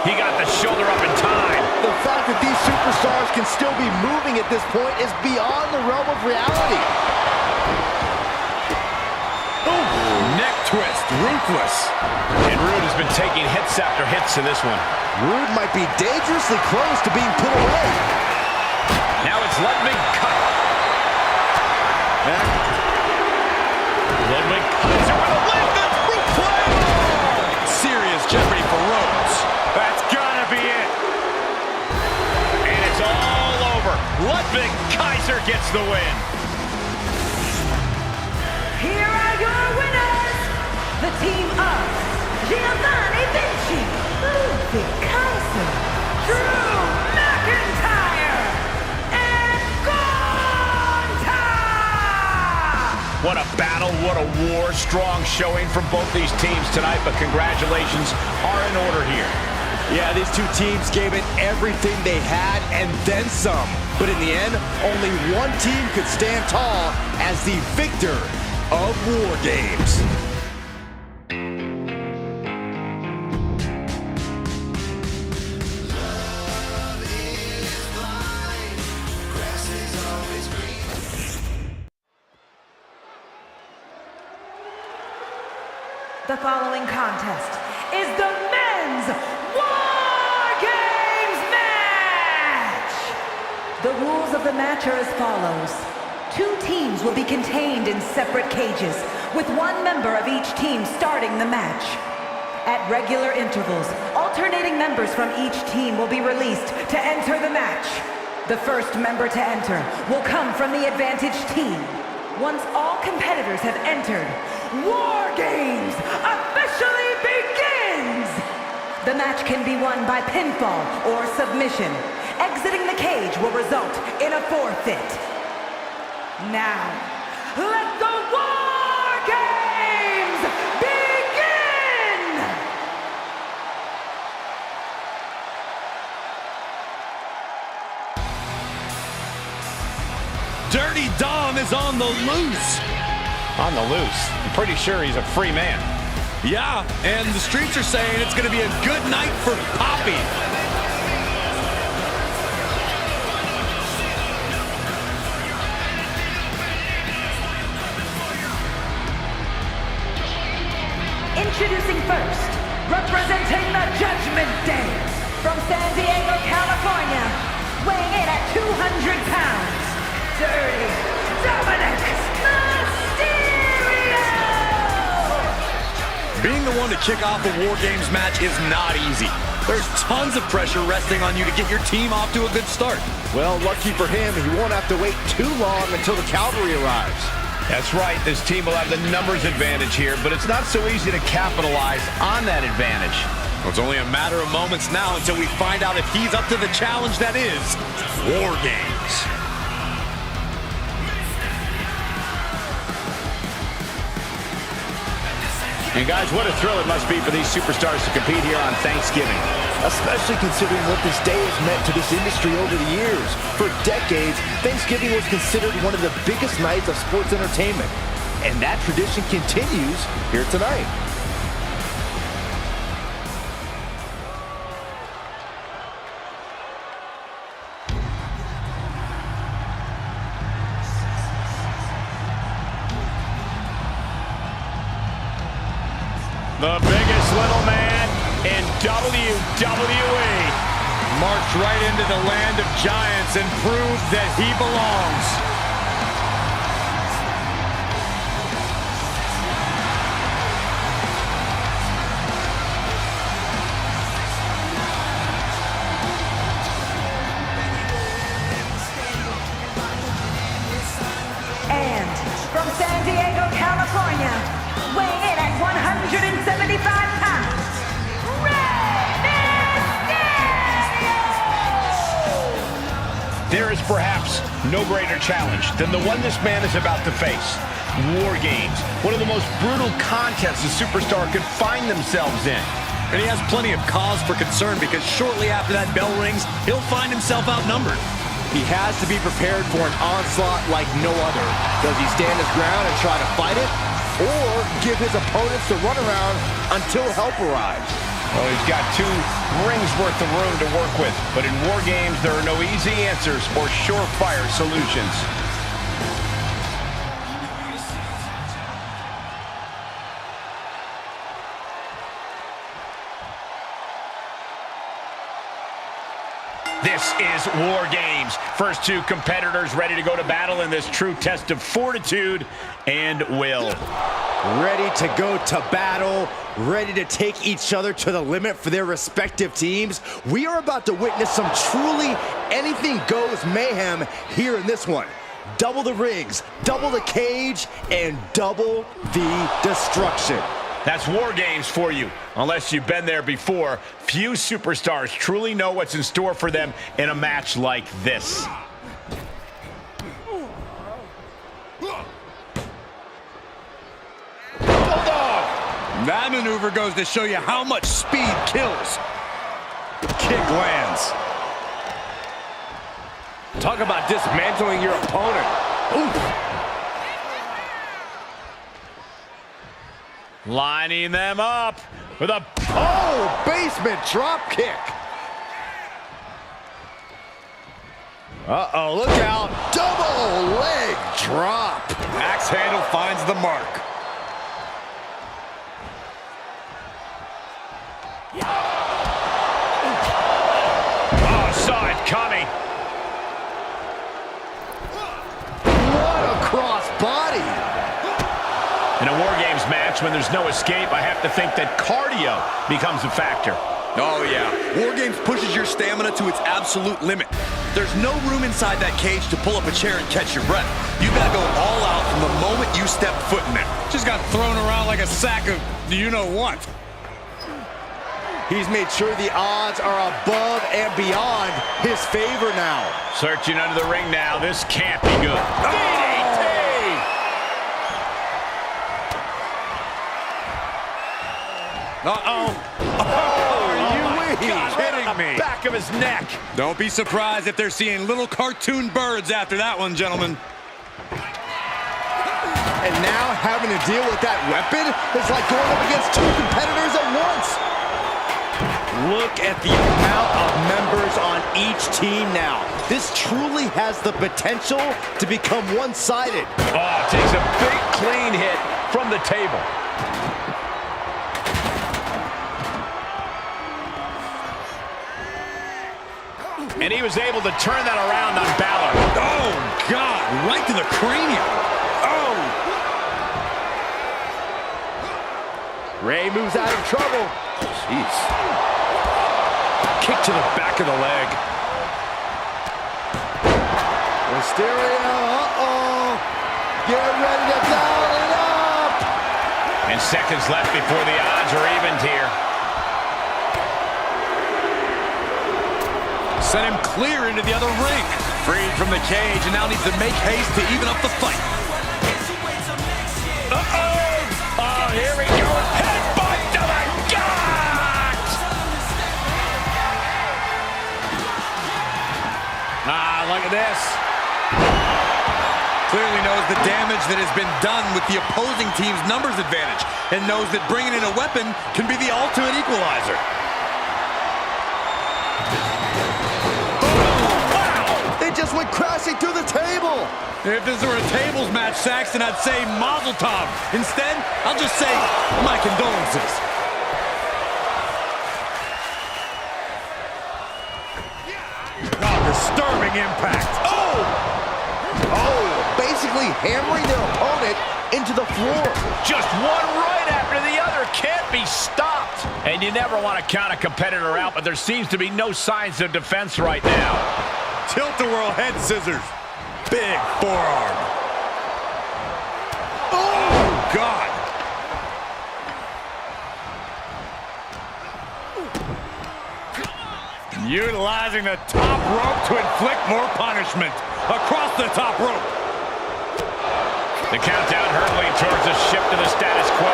He got the shoulder up in time. The fact that these superstars can still be moving at this point is beyond the realm of reality. Neck twist, ruthless. And Rude has been taking hits after hits in this one. Rude might be dangerously close to being put away. Now it's Ludwig cut. Ludwig Kaiser with a lift and through play. Serious jeopardy for Rhodes. That's gotta be it. And it's all over. Ludwig Kaiser gets the win. Here are your winners, the team of Giovanni Vinci, Ludwig Kaiser, Drew McIntyre, and Gonta! What a battle, what a war. Strong showing from both these teams tonight, but congratulations are in order here. Yeah, these two teams gave it everything they had and then some. But in the end, only one team could stand tall as the victor of War Games. The following contest is the men's War Games match! The rules of the match are as follows. 2 teams will be contained in separate cages, with 1 member of each team starting the match. At regular intervals, alternating members from each team will be released to enter the match. The first member to enter will come from the advantaged team. Once all competitors have entered, War Games officially begins! The match can be won by pinfall or submission. Exiting the cage will result in a forfeit. Now, let the War Games begin! Dirty Dom is on the loose. On the loose. I'm pretty sure he's a free man. Yeah, and the streets are saying it's going to be a good night for Poppy. Introducing first, representing the Judgment Day, from San Diego, California, weighing in at 200 pounds, Dirty Dominic Mysterio! Being the one to kick off a War Games match is not easy. There's tons of pressure resting on you to get your team off to a good start. Well, lucky for him, he won't have to wait too long until the cavalry arrives. That's right. This team will have the numbers advantage here, but it's not so easy to capitalize on that advantage. Well, it's only a matter of moments now until we find out if he's up to the challenge that is War Games. And guys, what a thrill it must be for these superstars to compete here on Thanksgiving. Especially considering what this day has meant to this industry over the years. For decades, Thanksgiving was considered one of the biggest nights of sports entertainment. And that tradition continues here tonight. The biggest little man in WWE Marched right into the land of giants and proved that he belongs. And from San Diego, California, weighing in at 175 pounds, There is perhaps no greater challenge than the one this man is about to face. War Games, one of the most brutal contests a superstar could find themselves in. And he has plenty of cause for concern because shortly after that bell rings, he'll find himself outnumbered. He has to be prepared for an onslaught like no other. Does he stand his ground and try to fight it? Or give his opponents the runaround until help arrives? Well, he's got 2 rings worth of room to work with. But in war games, there are no easy answers or surefire solutions. This is War Games. First 2 competitors ready to go to battle in this true test of fortitude and will. Ready to go to battle, ready to take each other to the limit for their respective teams. We are about to witness some truly anything goes mayhem here in this one. Double the rings, double the cage, and double the destruction. That's War Games for you. Unless you've been there before, few superstars truly know what's in store for them in a match like this. Bulldog! That maneuver goes to show you how much speed kills. Kick lands. Talk about dismantling your opponent. Oof. Lining them up with a... Oh, basement drop kick. Uh-oh, look out. Double leg drop. Axe handle finds the mark. Oh, saw it coming. What a cross body. In a War Games match, when there's no escape, I have to think that cardio becomes a factor. Oh, yeah. War Games pushes your stamina to its absolute limit. There's no room inside that cage to pull up a chair and catch your breath. You gotta go all out from the moment you step foot in there. Just got thrown around like a sack of you-know-what. He's made sure the odds are above and beyond his favor now. Searching under the ring now. This can't be good. DDT! Uh-oh. Are you kidding me? Back of his neck. Don't be surprised if they're seeing little cartoon birds after that one, gentlemen. And now having to deal with that weapon is like going up against 2 competitors at once. Look at the amount of members on each team now. This truly has the potential to become one-sided. Oh, takes a big clean hit from the table. And he was able to turn that around on Balor. Oh, God, right to the cranium. Oh! Ray moves out of trouble. Jeez. Kick to the back of the leg. Mysterio, uh-oh. Get ready to dial it up. And seconds left before the odds are evened here. Sent him clear into the other ring. Freed from the cage and now needs to make haste to even up the fight. Uh-oh! Oh, here we go. Headbutt to the gut! Ah, look at this. Clearly knows the damage that has been done with the opposing team's numbers advantage and knows that bringing in a weapon can be the ultimate equalizer. They just went crashing through the table. If this were a tables match, Saxton, I'd say Mazel Tov. Instead, I'll just say my condolences. Oh, disturbing impact. Oh! Oh, basically hammering their opponent into the floor. Just one right after the other. Can't be stopped. And you never want to count a competitor out, but there seems to be no signs of defense right now. Tilt-a-whirl head scissors. Big forearm. Oh, God. Utilizing the top rope to inflict more punishment. Across the top rope. The countdown hurtling towards a shift to the status quo.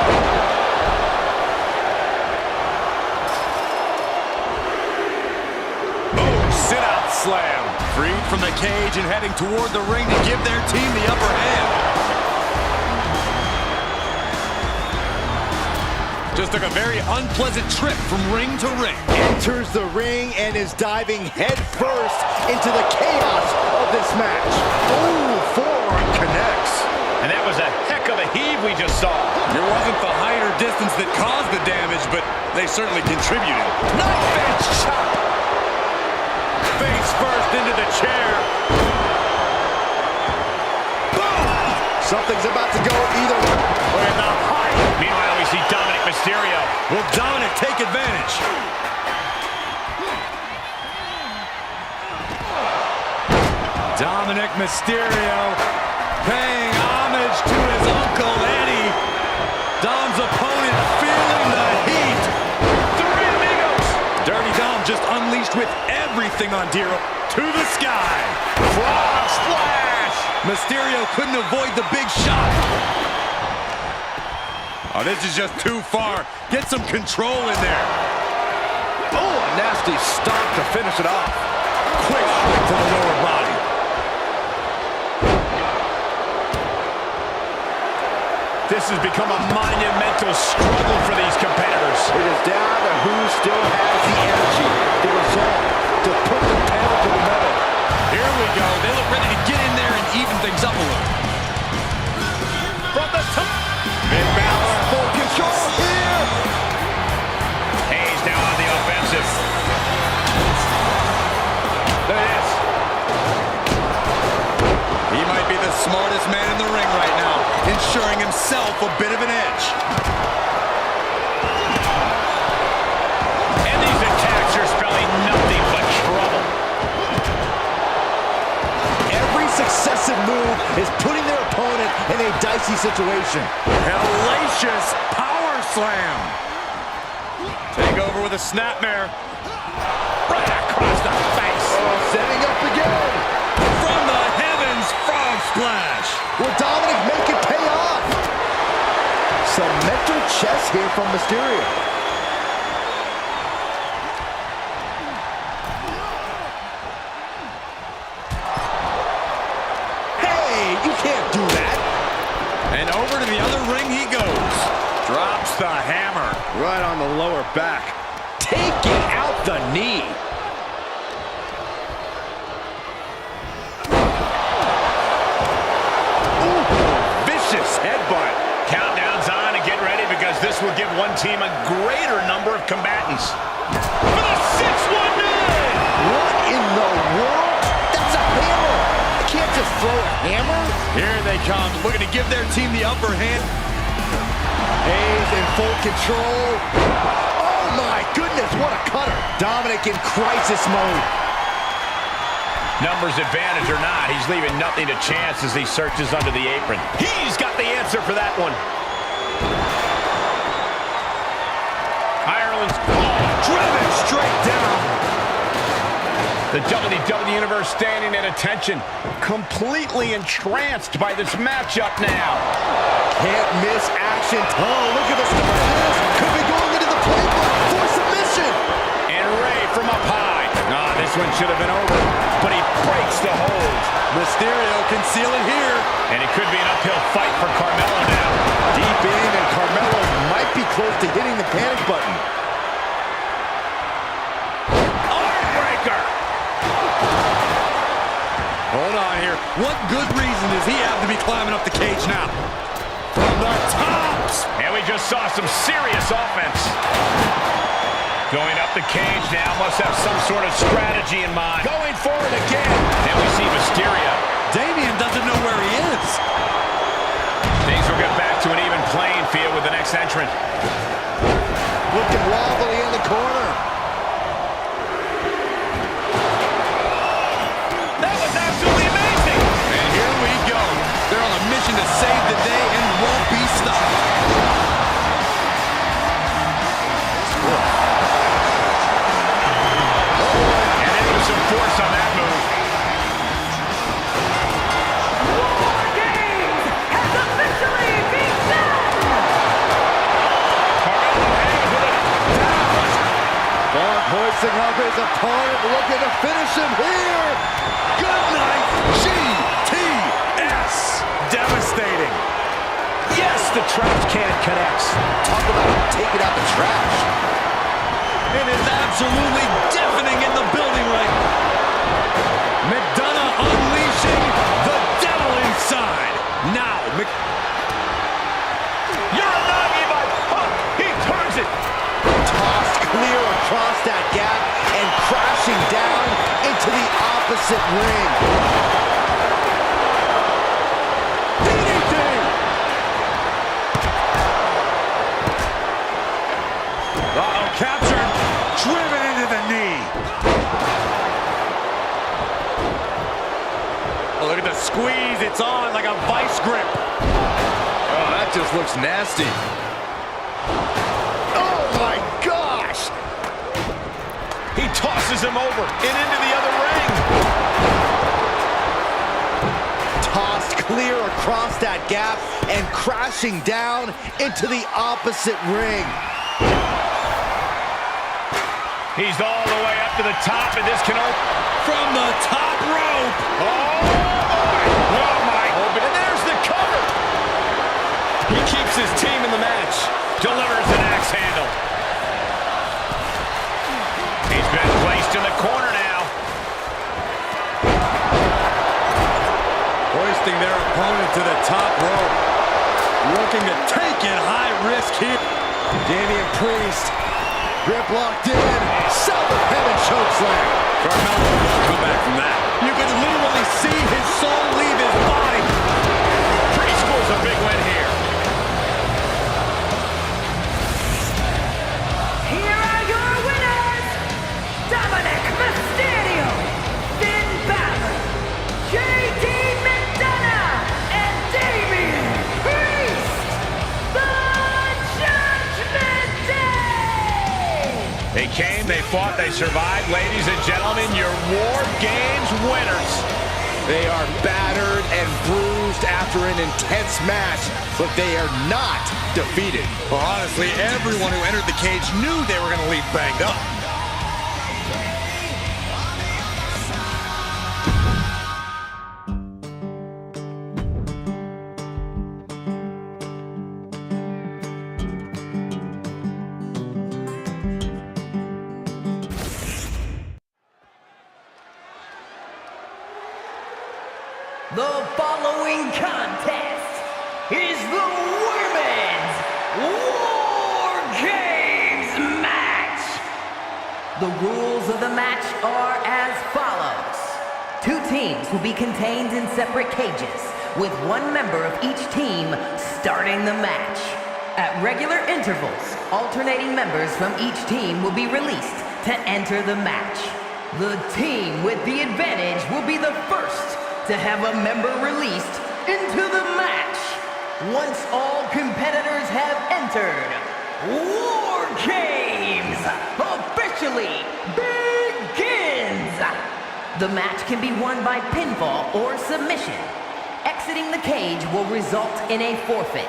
Sit-out slam. Freed from the cage and heading toward the ring to give their team the upper hand. Just took a very unpleasant trip from ring to ring. Enters the ring and is diving head first into the chaos of this match. Ooh, forearm connects. And that was a heck of a heave we just saw. It wasn't the height or distance that caused the damage, but they certainly contributed. Knife edge chop. Face first into the chair. Boom! Something's about to go either way. Look at the height. Meanwhile, we see Dominic Mysterio. Will Dominic take advantage? Dominic Mysterio paying homage to his Uncle Eddie. Dom's opponent feeling the heat. Three amigos. Dirty Dom just unleashed with everything on Dero. To the sky. Frog splash. Mysterio couldn't avoid the big shot. Oh, this is just too far. Get some control in there. Oh, a nasty stomp to finish it off. Quick straight to the lower body. This has become a monumental struggle for these competitors. It is down to who still has the energy, the resolve to put the pedal to the metal. Here we go. They look ready to get in there and even things up a little. From the top. Big Balor, full control here. Hayes now on the offensive. Look at this. He might be the smartest man in the ring right now, ensuring himself a bit of an edge. And these attacks are spelling nothing but trouble. Every successive move is putting their opponent in a dicey situation. Hellacious power slam. Take over with a snapmare. Right across the face. Oh, setting up again. From the heavens, frog splash. Will Dominic make it pay off? Some mental chess here from Mysterio. Hey, you can't do that. And over to the other ring he goes. Drops the hammer. Right on the lower back. Taking out the knee. Ooh, vicious headbutt. Countdown's on and get ready because this will give one team a greater number of combatants. For the 619! What in the world? That's a hammer. You can't just throw a hammer. Here they come, looking to give their team the upper hand. Hayes in full control. Oh my goodness, what a cutter. Dominic in crisis mode. Numbers advantage or not, he's leaving nothing to chance as he searches under the apron. He's got the answer for that one. Ireland's Driven straight down. the WWE Universe standing at attention, completely entranced by this matchup now. Can't miss action. Oh, look at the start of this. Could be going into the playbook for submission. And Ray from up high. This one should have been over, but he breaks the hold. Mysterio can seal it here. And it could be an uphill fight for Carmelo now. Deep in, and Carmelo might be close to hitting the panic button. Armbreaker. Hold on here. What good reason does he have to be climbing up the cage now? From the tops. And we just saw some serious offense. Going up the cage now, must have some sort of strategy in mind. Going forward again. And we see Mysterio. Damian doesn't know where he is. Things will get back to an even playing field with the next entrant. Looking wobbly in the corner. That was absolutely amazing. And here we go. They're on a mission to save the day and won't be stopped. And then with some force on that move. War Games has officially begun! Carmelo Hayes with it. Funk hoisting up his opponent, looking to finish him here. Good night, GTS. Devastating. Yes, the trash can connects. Talk about taking out the trash. It is absolutely deafening in the building right now. McDonough unleashing the devil inside. Now, Uranagi by Punk. He turns it. Tossed clear across that gap and crashing down into the opposite ring. DDT! Uh-oh, captured. Driven into the knee. Oh, look at the squeeze. It's on like a vice grip. Oh, that just looks nasty. Oh my gosh! He tosses him over and into the other ring. Tossed clear across that gap and crashing down into the opposite ring. He's all the way up to the top, and this can open. From the top rope. Oh my. Open, and there's the cover. He keeps his team in the match. Delivers an axe handle. He's been placed in the corner now. Hoisting their opponent to the top rope. Looking to take it high risk here. Damian Priest, grip locked in, south of heaven chokeslam. Carmelo won't come back from that. You can literally see his soul leave his body. Priest scores a big win here. Here are your winners, Dominic Mysterio, Finn Balor, JD McDonough, and Damian Priest, the Judgment Day! They came, they fought, they survived. Ladies and gentlemen, your War Games winners. They are battered and bruised after an intense match, but they are not defeated. Well, honestly, everyone who entered the cage knew they were going to leave banged up. The following contest is the Women's War Games match. The rules of the match are as follows. 2 teams will be contained in separate cages, with 1 member of each team starting the match. At regular intervals, alternating members from each team will be released to enter the match. The team with the advantage will be the first to have a member released into the match. Once all competitors have entered, War Games officially begins! The match can be won by pinfall or submission. Exiting the cage will result in a forfeit.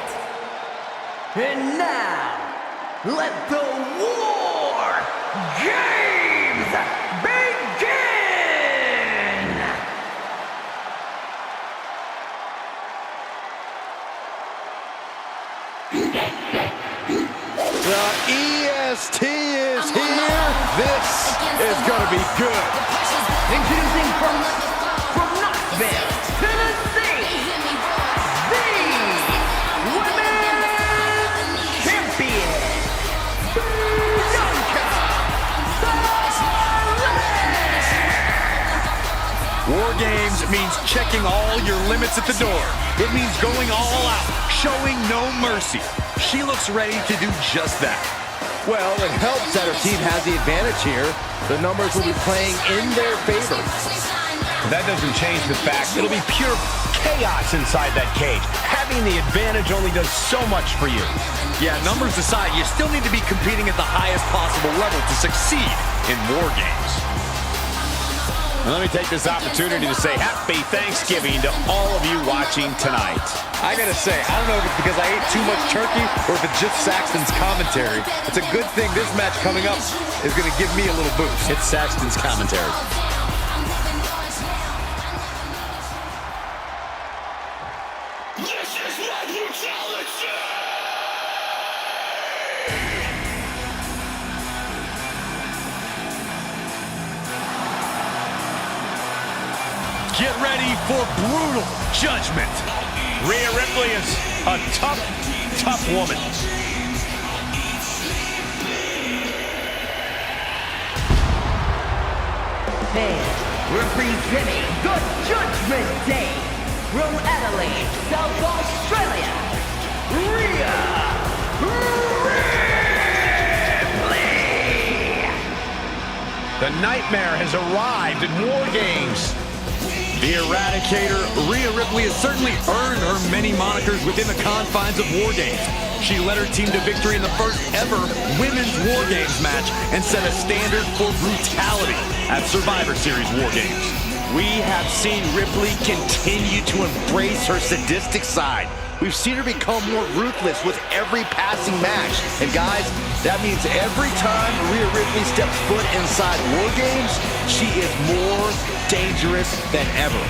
And now, let the War Games begin! The EST is here. This is going to be good. Introducing from Knoxville, Tennessee, the Women's Champion, Bianca Belair. War Games means checking all your limits at the door. It means going all out, showing no mercy. She looks ready to do just that. Well, it helps that her team has the advantage here. The numbers will be playing in their favor. That doesn't change the fact it'll be pure chaos inside that cage. Having the advantage only does so much for you. Yeah, numbers aside, you still need to be competing at the highest possible level to succeed in War Games. Let me take this opportunity to say happy Thanksgiving to all of you watching tonight. I gotta say, I don't know if it's because I ate too much turkey or if it's just Saxton's commentary. It's a good thing this match coming up is gonna give me a little boost. It's Saxton's commentary. This is my brutality! get ready for brutal judgment. Rhea Ripley is a tough, tough woman. And representing the Judgment Day, from Adelaide, South Australia, Rhea Ripley! The Nightmare has arrived in War Games. The Eradicator, Rhea Ripley, has certainly earned her many monikers within the confines of War Games. She led her team to victory in the first ever Women's War Games match and set a standard for brutality at Survivor Series War Games. We have seen Ripley continue to embrace her sadistic side. We've seen her become more ruthless with every passing match. And guys, that means every time Rhea Ripley steps foot inside War Games, she is more dangerous than ever.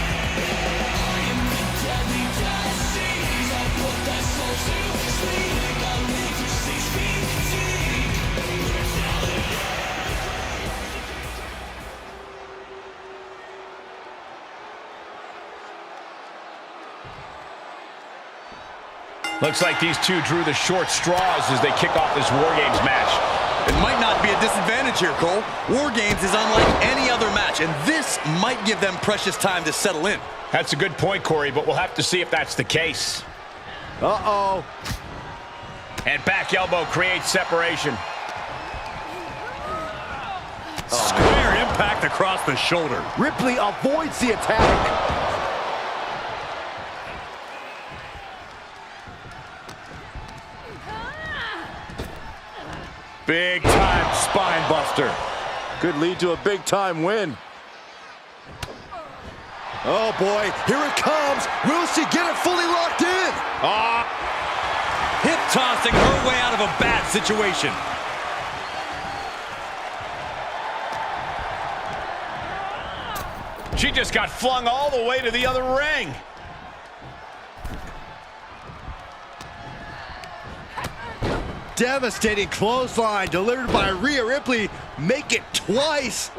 Looks like these two drew the short straws as they kick off this War Games match. It might not be a disadvantage here, Cole. War Games is unlike any other match, and this might give them precious time to settle in. That's a good point, Corey, but we'll have to see if that's the case. Uh-oh. And back elbow creates separation. Square impact across the shoulder. Ripley avoids the attack. Big time spine buster. Could lead to a big time win. Oh boy, here it comes. Will she get it fully locked in? Hip tossing her way out of a bad situation. She just got flung all the way to the other ring. Devastating clothesline delivered by Rhea Ripley. Make it twice.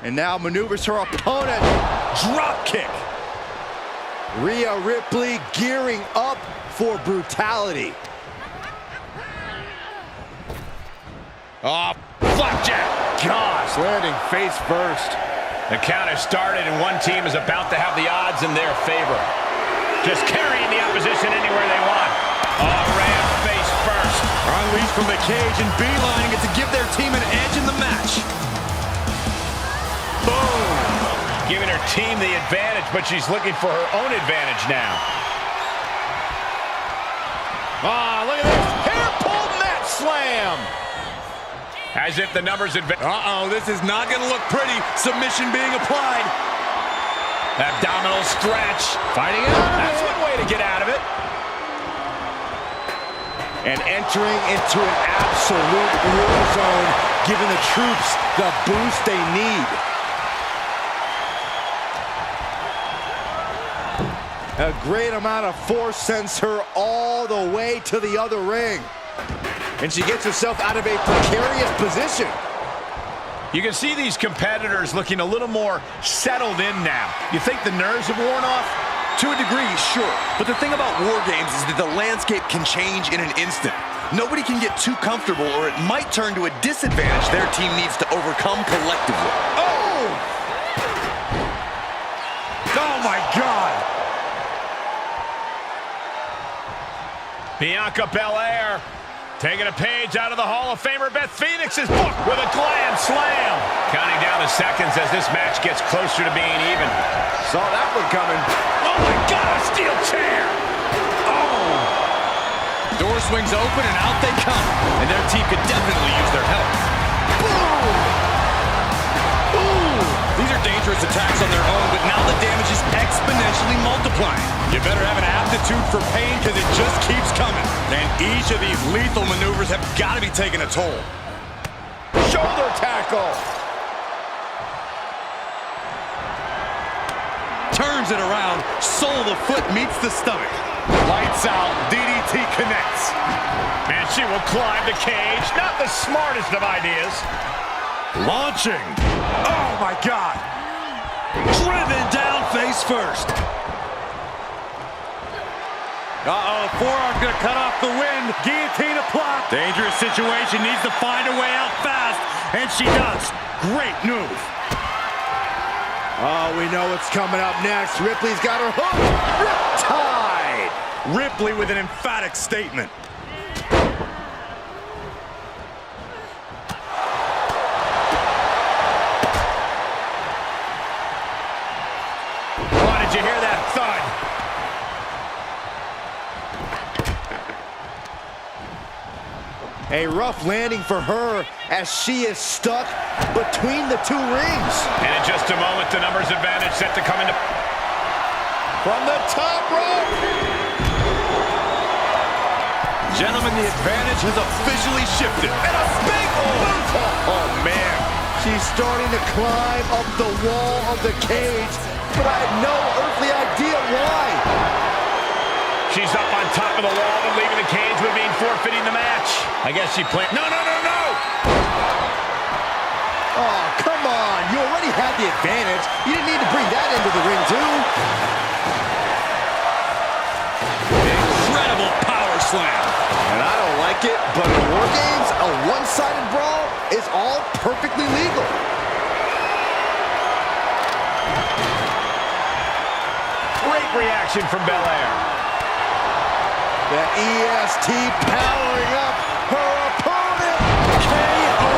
And now maneuvers her opponent. Drop kick. Rhea Ripley gearing up for brutality. Oh, flapjack. Gosh, landing face first. The count has started and one team is about to have the odds in their favor. Just carrying the opposition anywhere they want. Oh, ram face first. Unleashed from the cage and beelining it to give their team an edge in the match. Boom. Giving her team the advantage, but she's looking for her own advantage now. Ah, look at this. Hair pull mat slam. As if the numbers advance. Uh-oh, this is not going to look pretty. Submission being applied. Abdominal stretch. Fighting out. That's one way to get out of it. And entering into an absolute war zone, giving the troops the boost they need. A great amount of force sends her all the way to the other ring. And she gets herself out of a precarious position. You can see these competitors looking a little more settled in now. You think the nerves have worn off? To a degree, sure. But the thing about War Games is that the landscape can change in an instant. Nobody can get too comfortable or it might turn to a disadvantage their team needs to overcome collectively. Oh! Oh my God! Bianca Belair taking a page out of the Hall of Famer Beth Phoenix's book with a glam slam. Counting down the seconds as this match gets closer to being even. Saw that one coming. Oh my God, a steel chair! Oh! Door swings open and out they come. And their team could definitely use their help. Boom! Ooh! These are dangerous attacks on their own, but now the damage is exponentially multiplying. You better have an aptitude for pain because it just keeps coming. And each of these lethal maneuvers have got to be taking a toll. Shoulder tackle. Turns it around, sole of the foot meets the stomach. Lights out, DDT connects. And she will climb the cage. Not the smartest of ideas. Launching. Oh my God. Driven down face first. Uh-oh, forearm gonna cut off the wind. Guillotine applied. Dangerous situation, needs to find a way out fast. And she does. Great move. Oh, we know what's coming up next. Ripley's got her hooked. Riptide. Ripley with an emphatic statement. Oh, did you hear that thud? A rough landing for her as she is stuck between the two rings. And in just a moment, the numbers advantage set to come into... From the top rope. Gentlemen, the advantage has officially shifted. And a big Oh, man. She's starting to climb up the wall of the cage, but I had no earthly idea why. She's up on top of the wall, but leaving the cage would mean forfeiting the match. I guess she planned... No, no, no, no! Oh, come on. You already had the advantage. You didn't need to bring that into the ring, too. incredible power slam. And I don't like it, but in War Games, a one-sided brawl is all perfectly legal. Great reaction from Belair. The EST powering up her opponent. KO.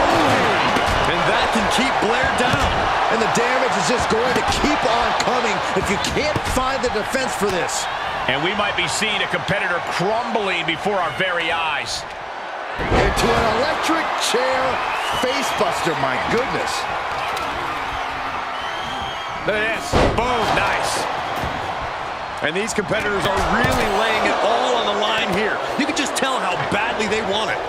And that can keep Blair down. And the damage is just going to keep on coming if you can't find the defense for this. And we might be seeing a competitor crumbling before our very eyes. Into an electric chair facebuster, my goodness. Look at this. Boom. Nice. And these competitors are really laying it all on the line here. You can just tell how badly they want it.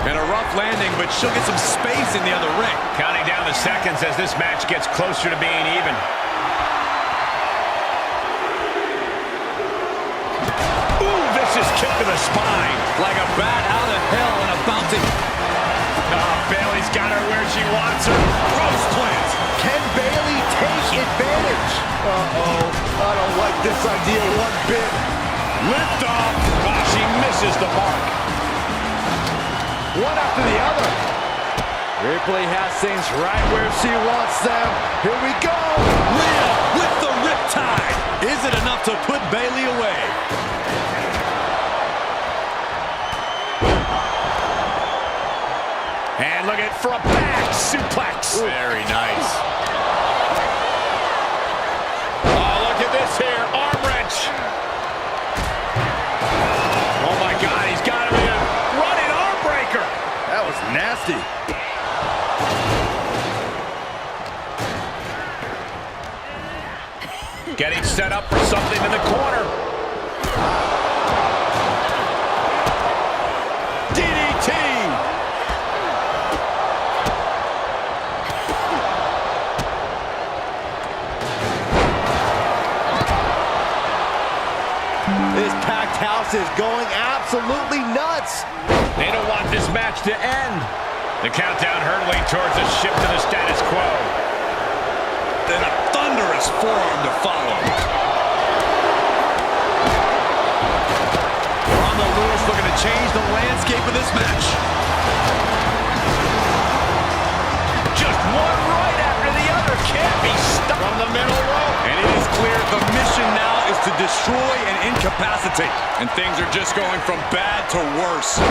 And a rough landing, but she'll get some space in the other ring. Counting down the seconds as this match gets closer to being even. Ooh, vicious kick to the spine. Like a bat out of hell and about to... Oh, Bayley's got her where she wants her. Cross plant. Can Bayley take advantage? Uh-oh, I don't like this idea one bit. Lift off. Oh, she misses the mark. One after the other. Ripley has things right where she wants them. Here we go. Rhea with the riptide. Is it enough to put Bayley away? And look at for a back suplex. Very nice. Oh, look at this here. Arm wrench. Oh, my God. He's got him in a running arm breaker. That was nasty. Getting set up for something in the corner. DDT. This packed house is going absolutely nuts. They don't want this match to end. The countdown hurtling towards a shift to the status quo. Then a thunderous forearm to follow. Ronda Lewis looking to change the landscape of this match. Just one right after the other. Can't be stopped. From the middle rope. And it is clear the mission now is to destroy and incapacitate. And things are just going from bad to worse.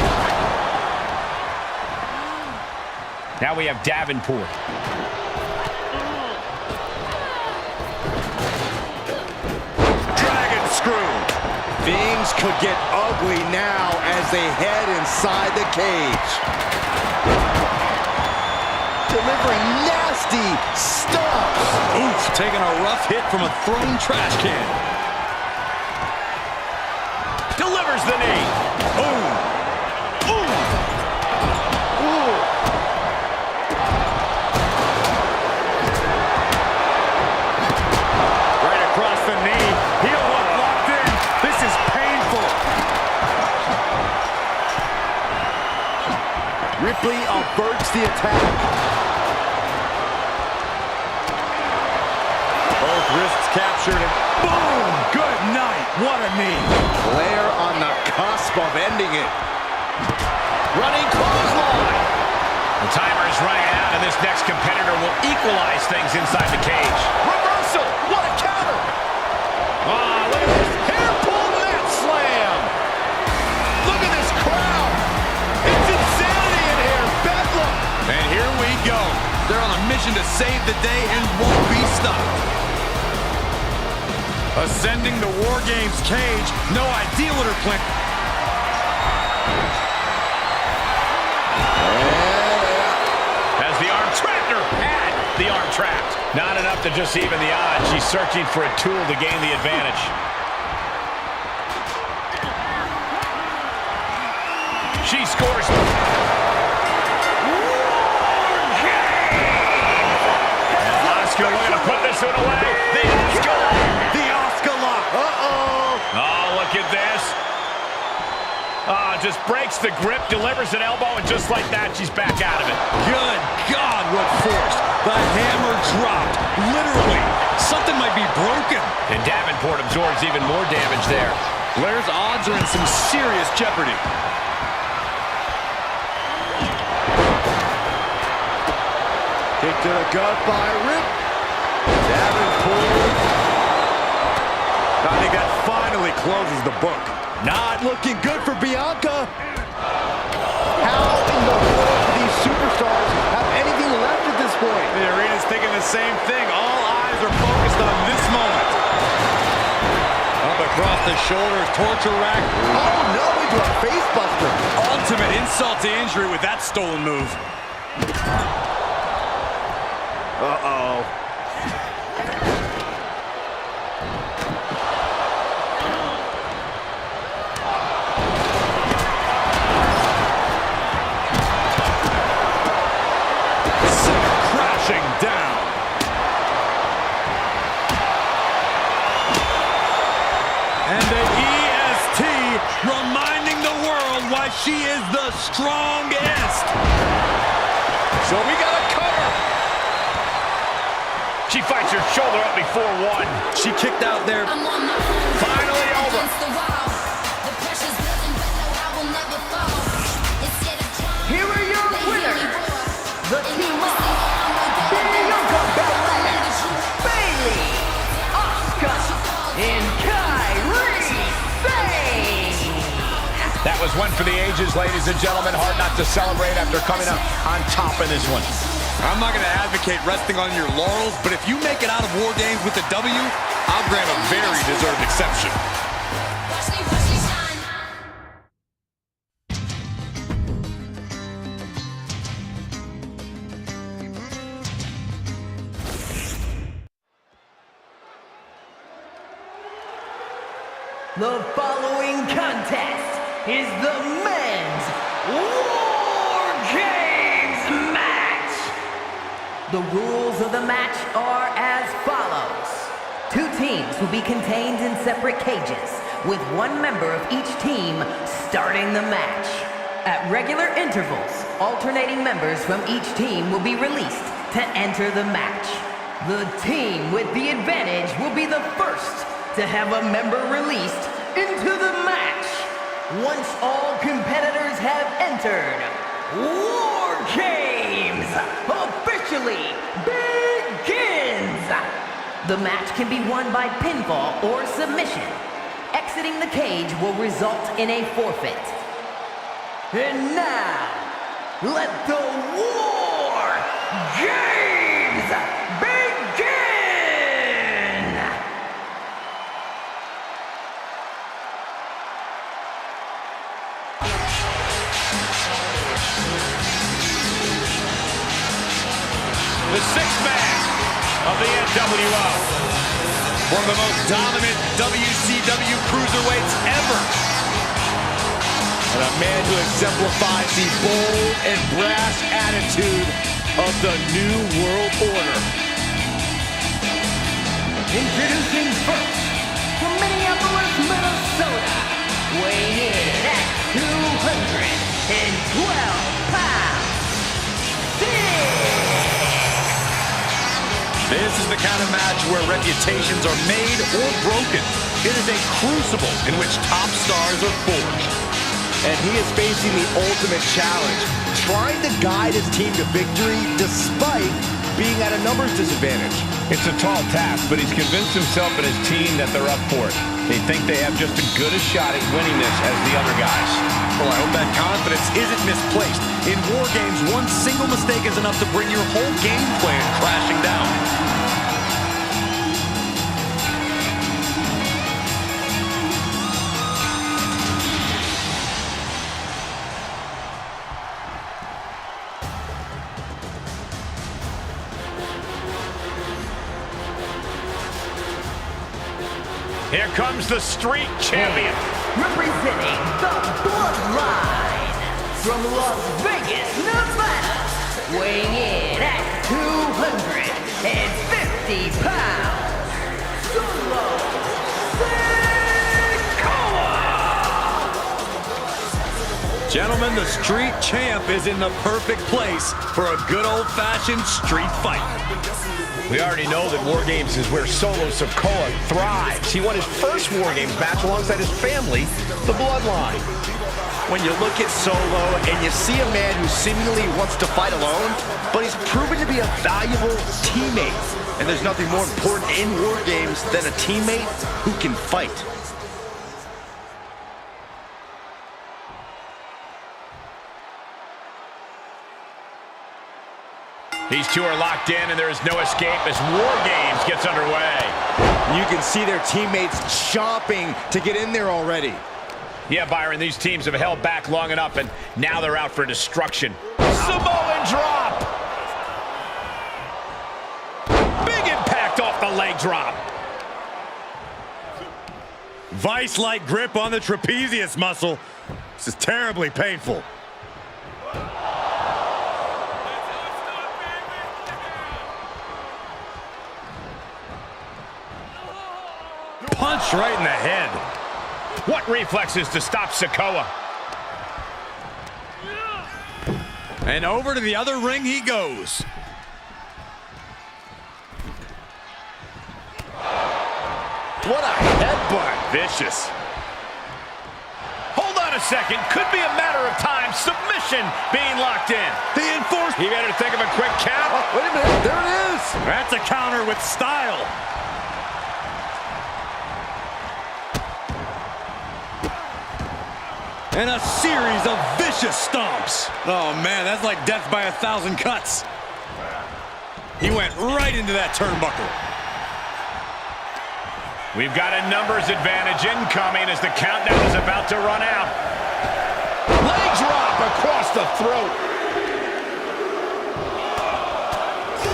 Now we have Davenport. Dragon screw. Things could get ugly now as they head inside the cage. Delivering nasty stomps. Oof, taking a rough hit from a thrown trash can. Delivers the knee. Boom. Ooh. Ooh. Right across the knee. Heel hook locked in. This is painful. Ripley averts the attack. Wrists captured and boom! Good night. What a knee. Flair on the cusp of ending it. Running clothesline. The timer is running out, and this next competitor will equalize things inside the cage. Reversal. What a counter. Ah, look at this. Hair pull mat slam. Look at this crowd. It's insanity in here. Bedlam. And here we go. They're on a mission to save the day and won't be stopped. Ascending the War Games cage. No idea what her plan. As the arm trapped her, had the arm trapped. Not enough to just even the odds. She's searching for a tool to gain the advantage. She scores. Oscar looking to put this one away. The Oscar lock. The Oscar lock. Uh-oh. Oh, look at this. Just breaks the grip, delivers an elbow, and just like that, she's back out of it. Good God, what force. The hammer dropped. Literally. Something might be broken. And Davenport absorbs even more damage there. Flair's odds are in some serious jeopardy. Kick to the gut by Rip. Davenport. I think that finally closes the book. Not looking good for Bianca. How in the world do these superstars have anything left at this point? The arena's thinking the same thing. All eyes are focused on this moment. Up across the shoulders, torture rack. Oh no, into a face buster. Ultimate insult to injury with that stolen move. Uh-oh. Down. And the EST reminding the world why she is the strongest. So we got a cover. She fights her shoulder up before one. She kicked out there. Finally over. Here are your winners, the team of Bailey, Asuka, and Kairi Sane. That was one for the ages, ladies and gentlemen. Hard not to celebrate after coming up on top of this one. I'm not going to advocate resting on your laurels, but if you make it out of War Games with a W, I'll grant a very deserved exception. The following contest is the men's War Games match. The rules of the match are as follows. 2 teams will be contained in separate cages, with 1 member of each team starting the match. At regular intervals, alternating members from each team will be released to enter the match. The team with the advantage will be the first to have a member released into the match. Once all competitors have entered, War Games officially begins. The match can be won by pinfall or submission. Exiting the cage will result in a forfeit. And now, let the War Games begin! The 6th man of the NWO. One of the most dominant WCW cruiserweights ever. And a man who exemplifies the bold and brash attitude of the New World Order. Introducing first, from Minneapolis, Minnesota, weighing in at 212 pounds, This is the kind of match where reputations are made or broken. It is a crucible in which top stars are forged. And he is facing the ultimate challenge, trying to guide his team to victory despite being at a numbers disadvantage. It's a tall task, but he's convinced himself and his team that they're up for it. They think they have just as good a shot at winning this as the other guys. Well, I hope that confidence isn't misplaced. In war games, one single mistake is enough to bring your whole game plan crashing down. Here comes the street champion. Representing the Bloodline from Las Vegas, Nevada, weighing in at 250 pounds, Solo Sikoa! Gentlemen, the street champ is in the perfect place for a good old-fashioned street fight. We already know that War Games is where Solo Sikoa thrives. He won his first War Games match alongside his family, the Bloodline. When you look at Solo and you see a man who seemingly wants to fight alone, but he's proven to be a valuable teammate. And there's nothing more important in war games than a teammate who can fight. These two are locked in, and there is no escape as War Games gets underway. You can see their teammates chomping to get in there already. Yeah, Byron, these teams have held back long enough, and now they're out for destruction. Samoan drop! Big impact off the leg drop. Vice-like grip on the trapezius muscle. This is terribly painful. Punch right in the head. What reflexes to stop Sikoa? And over to the other ring he goes. What a headbutt. Vicious. Hold on a second. Could be a matter of time. Submission being locked in. The enforcement. He better think of a quick count. Oh, wait a minute. There it is. That's a counter with style. And a series of vicious stomps. Oh, man, that's like death by 1,000 cuts. He went right into that turnbuckle. We've got a numbers advantage incoming as the countdown is about to run out. Leg drop across the throat.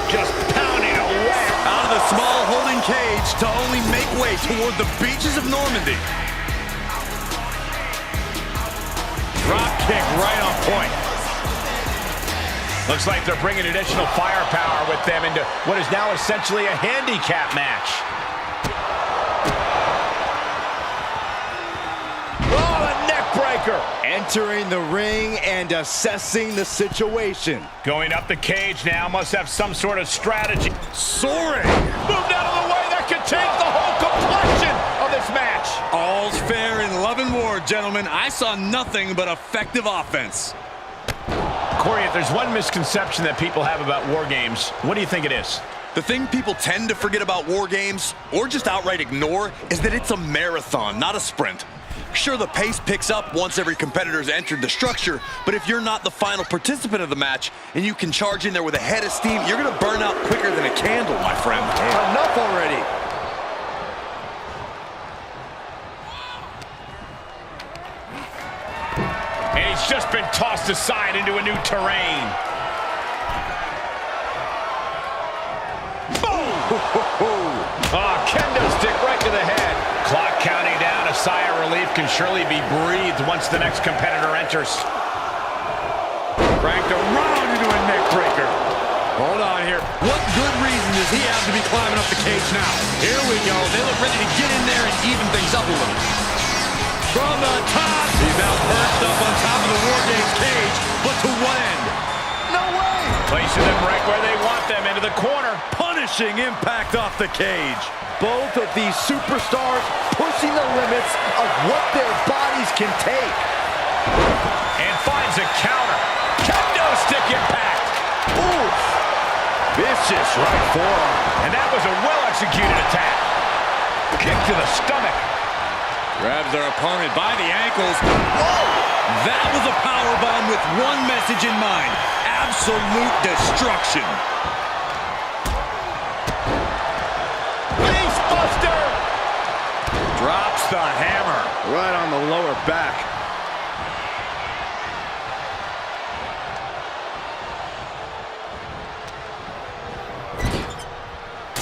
Just pounding away. Out of the small holding cage to only make way toward the beaches of Normandy. Drop kick right on point. Looks like they're bringing additional firepower with them into what is now essentially a handicap match. Oh, a neck breaker. Entering the ring and assessing the situation. Going up the cage now, must have some sort of strategy. Soaring. Moved out of the way, that could change the whole complexion of this match. All's fair in love and war, gentlemen. I saw nothing but effective offense. Corey, if there's one misconception that people have about war games, what do you think it is? The thing people tend to forget about war games, or just outright ignore, is that it's a marathon, not a sprint. Sure, the pace picks up once every competitor's entered the structure, but if you're not the final participant of the match and you can charge in there with a head of steam, you're going to burn out quicker than a candle, my friend. Enough already. And he's just been tossed aside into a new terrain. Boom! Oh, kendo stick right to the head. Clock counting down. A sigh of relief can surely be breathed once the next competitor enters. Cranked around into a neck breaker. Hold on here. What good reason does he have to be climbing up the cage now? Here we go. They look ready to get in there and even things up a little. From the top. He's now perched up on top of the War Games cage. But to what end? No way. Placing them right where they want them, into the corner. Punishing impact off the cage. Both of these superstars pushing the limits of what their bodies can take. And finds a counter. Kendo stick impact. Oof. Vicious right forearm. And that was a well-executed attack. Kick to the stomach. Grabs their opponent by the ankles. Whoa! That was a powerbomb with one message in mind. Absolute destruction. Facebuster! Drops the hammer right on the lower back.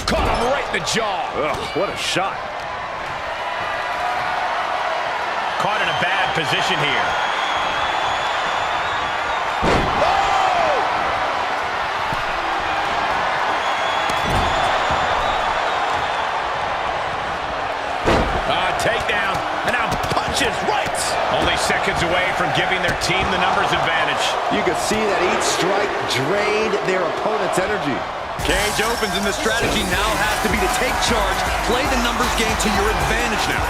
Caught him right in the jaw. Ugh, what a shot. Caught in a bad position here. Takedown, and now punches right. Only seconds away from giving their team the numbers advantage. You can see that each strike drained their opponent's energy. Cage opens, and the strategy now has to be to take charge, play the numbers game to your advantage now.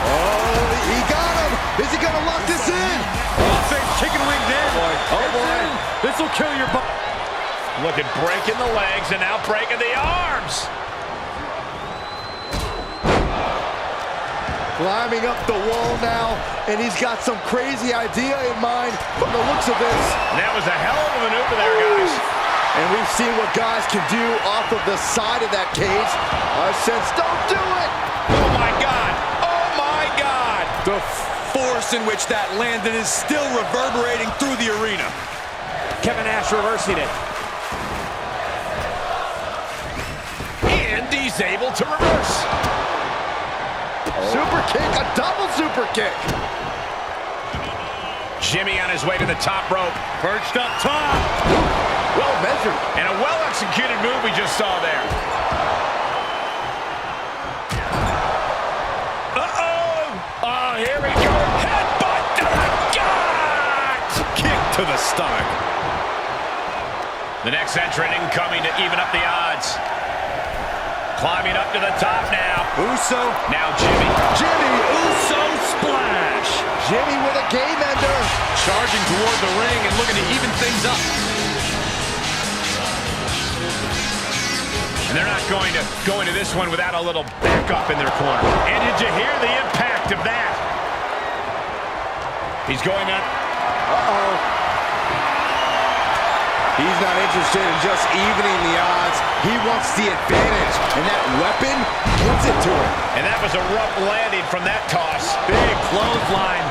Oh, he got him. Is he going to lock this in? Offense chicken wings in. Oh, boy. This will kill your butt. Look at breaking the legs and now breaking the arms. Climbing up the wall now, and he's got some crazy idea in mind from the looks of this. And that was a hell of a maneuver there, guys. And we've seen what guys can do off of the side of that cage. I sense, don't do it! Oh, my God. Oh, my God. The force in which that landed is still reverberating through the arena. Kevin Nash reversing it. And he's able to reverse. Super kick, a double super kick. Jimmy on his way to the top rope. Perched up top. Well measured. And a well-executed move we just saw there. Uh-oh. Oh, here we go. Headbutt to the gut. Kick to the stomach. The next entrant incoming to even up the odds. Climbing up to the top now. Uso. Now Jimmy. Jimmy Uso splash. Jimmy with a game ender. Charging toward the ring and looking to even things up. And they're not going to go into this one without a little backup in their corner. And did you hear the impact of that? He's going up. Uh-oh. He's not interested in just evening the odds. He wants the advantage, and that weapon gives it to him. And that was a rough landing from that toss. Big clothesline.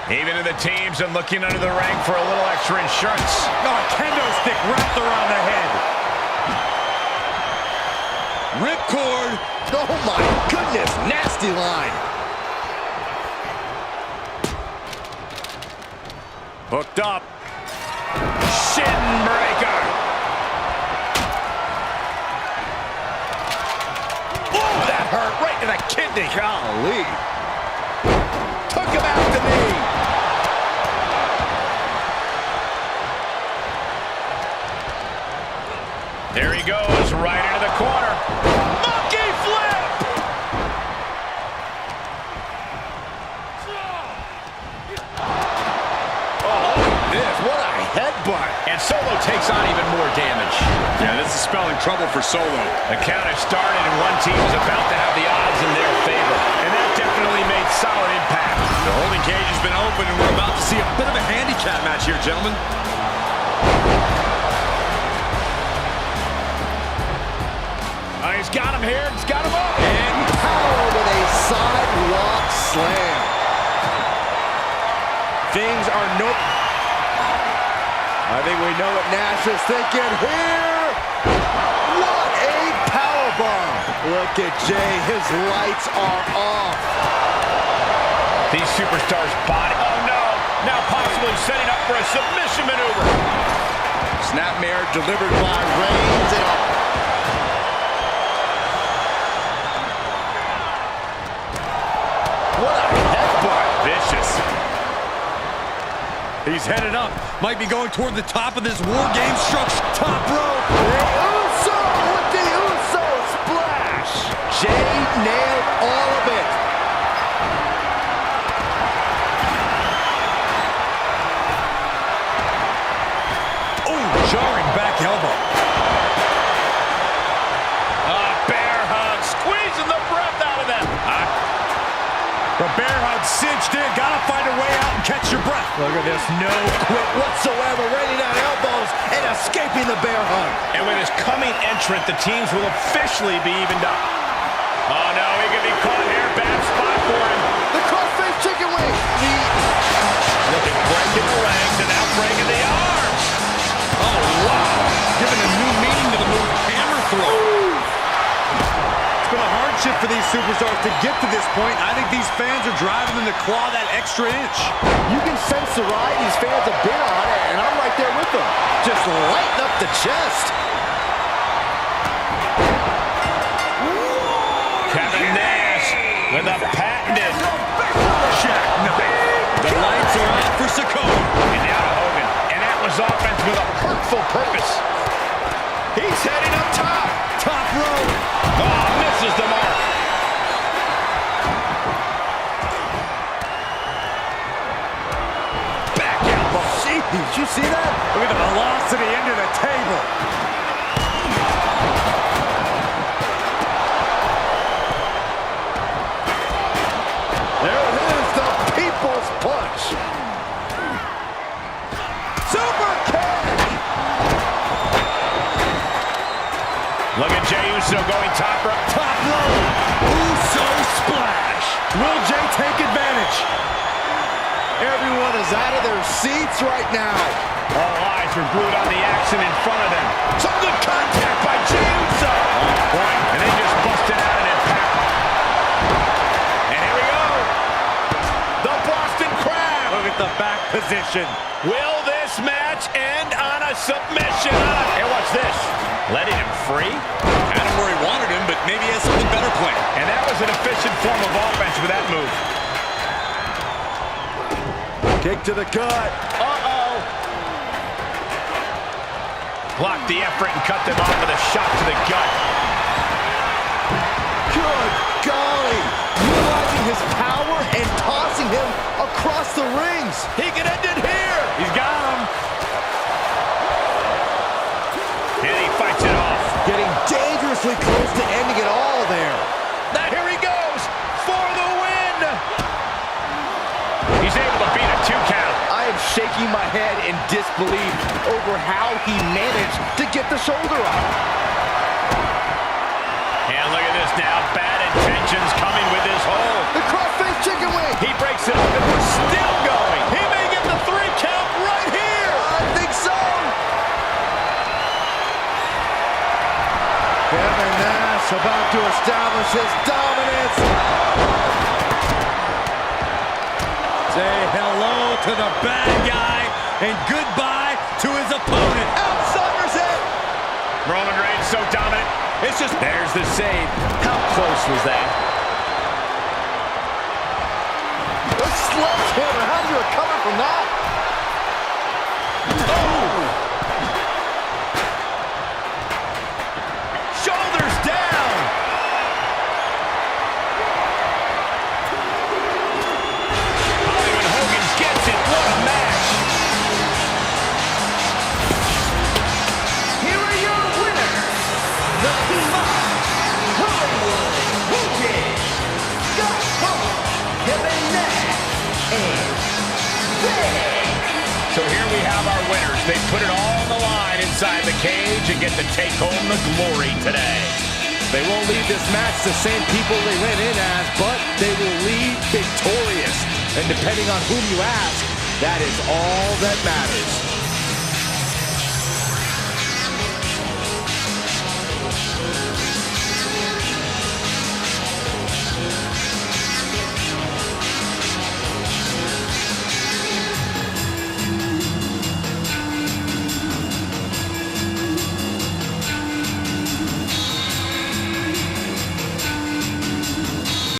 Even to the teams and looking under the ring for a little extra insurance. Oh, a kendo stick wrapped around the head. Ripcord. Oh, my goodness. Nasty line. Hooked up. Shin breaker. Oh, that hurt right to the kidney. Golly. Took him out the knee. There he goes, right into the corner. Monkey flip! Oh, this, what a headbutt. And Solo takes on even more damage. Yeah, this is spelling trouble for Solo. The count has started and one team is about to have the odds in their favor. And that definitely made solid impact. The holding cage has been open, and we're about to see a bit of a handicap match here, gentlemen. He's got him here. He's got him up. And power with a sidewalk slam. Things are no... I think we know what Nash is thinking here. What a powerbomb. Look at Jay. His lights are off. These superstars' body. Oh, no. Now possibly setting up for a submission maneuver. Snapmare delivered by Reigns. He's headed up. Might be going toward the top of this War Games structure. Top rope. Uso with the Uso splash. Jay nailed all of it. Oh, jarring back elbow. Bear hug, squeezing the breath out of them. The bear hug cinched in. Gotta find a way out and catch your breath. Look at this, no quit whatsoever, raining down elbows and escaping the bear hug. And with his coming entrant, the teams will officially be evened up. Oh no, he could be caught here. Bad spot for him. The crossface chicken wing. Looking breaking the legs and now breaking the arms. Oh, wow. Giving a new meaning to the move hammer throw. It's been a hardship for these superstars to get to this point. I think these fans are driving them to claw that extra inch. You can sense the ride these fans have been on, and I'm right there with them. Just lighten up the chest. Kevin Nash with a patented Jackknife. The lights are off for Sakota. and now to Hogan. And that was offense with a hurtful purpose. He's heading up top. Top rope. Oh, misses the mark. Back elbow. Jeez, did you see that? Look at the velocity into the table. There it is, the people's punch. Super kick. Look at Jey Uso going top rope. Top rope. Uso splash. Will Jey take advantage? Everyone is out of their seats right now. All eyes are glued on the action in front of them. Some good contact by Jey Uso. On point. And they just busted out an impact. And here we go. The Boston Crab. Look at the back position. Will this match end on a submission? And what's this? Letting him free? Had him where he wanted him, but maybe he has something better planned. And that was an efficient form of offense with that move. Kick to the gut. Uh-oh. Blocked the effort and cut them off with a shot to the gut. Good golly. Utilizing his power and tossing him across the rings. He can end it here. He's got him. And he fights it off. Getting dangerously close to ending it all there. Now here he goes for the win. He's able to beat a 2 count. I am shaking my head in disbelief over how he managed to get the shoulder up. And look at this now. Bad intentions coming with his hold. The crossface chicken wing. He breaks it up and we're still going. He may get the 3 count right here. I think so. Kevin Nash about to establish his dominance. Say hello to the bad guy and goodbye to his opponent. Outsiders it. Roman Reigns so dominant. It's just, there's the save. How close was that? The sledgehammer. How do you recover from that? Shoulders down. When Hogan gets it, what a match. Here are your winners, the team of Hollywood Hogan, Scott Hall, Kevin Nash, and Big. So here we have our winners. They put it all on the line inside the cage and get to take home the glory today. They won't leave this match the same people they went in as, but they will leave victorious. And depending on whom you ask, that is all that matters.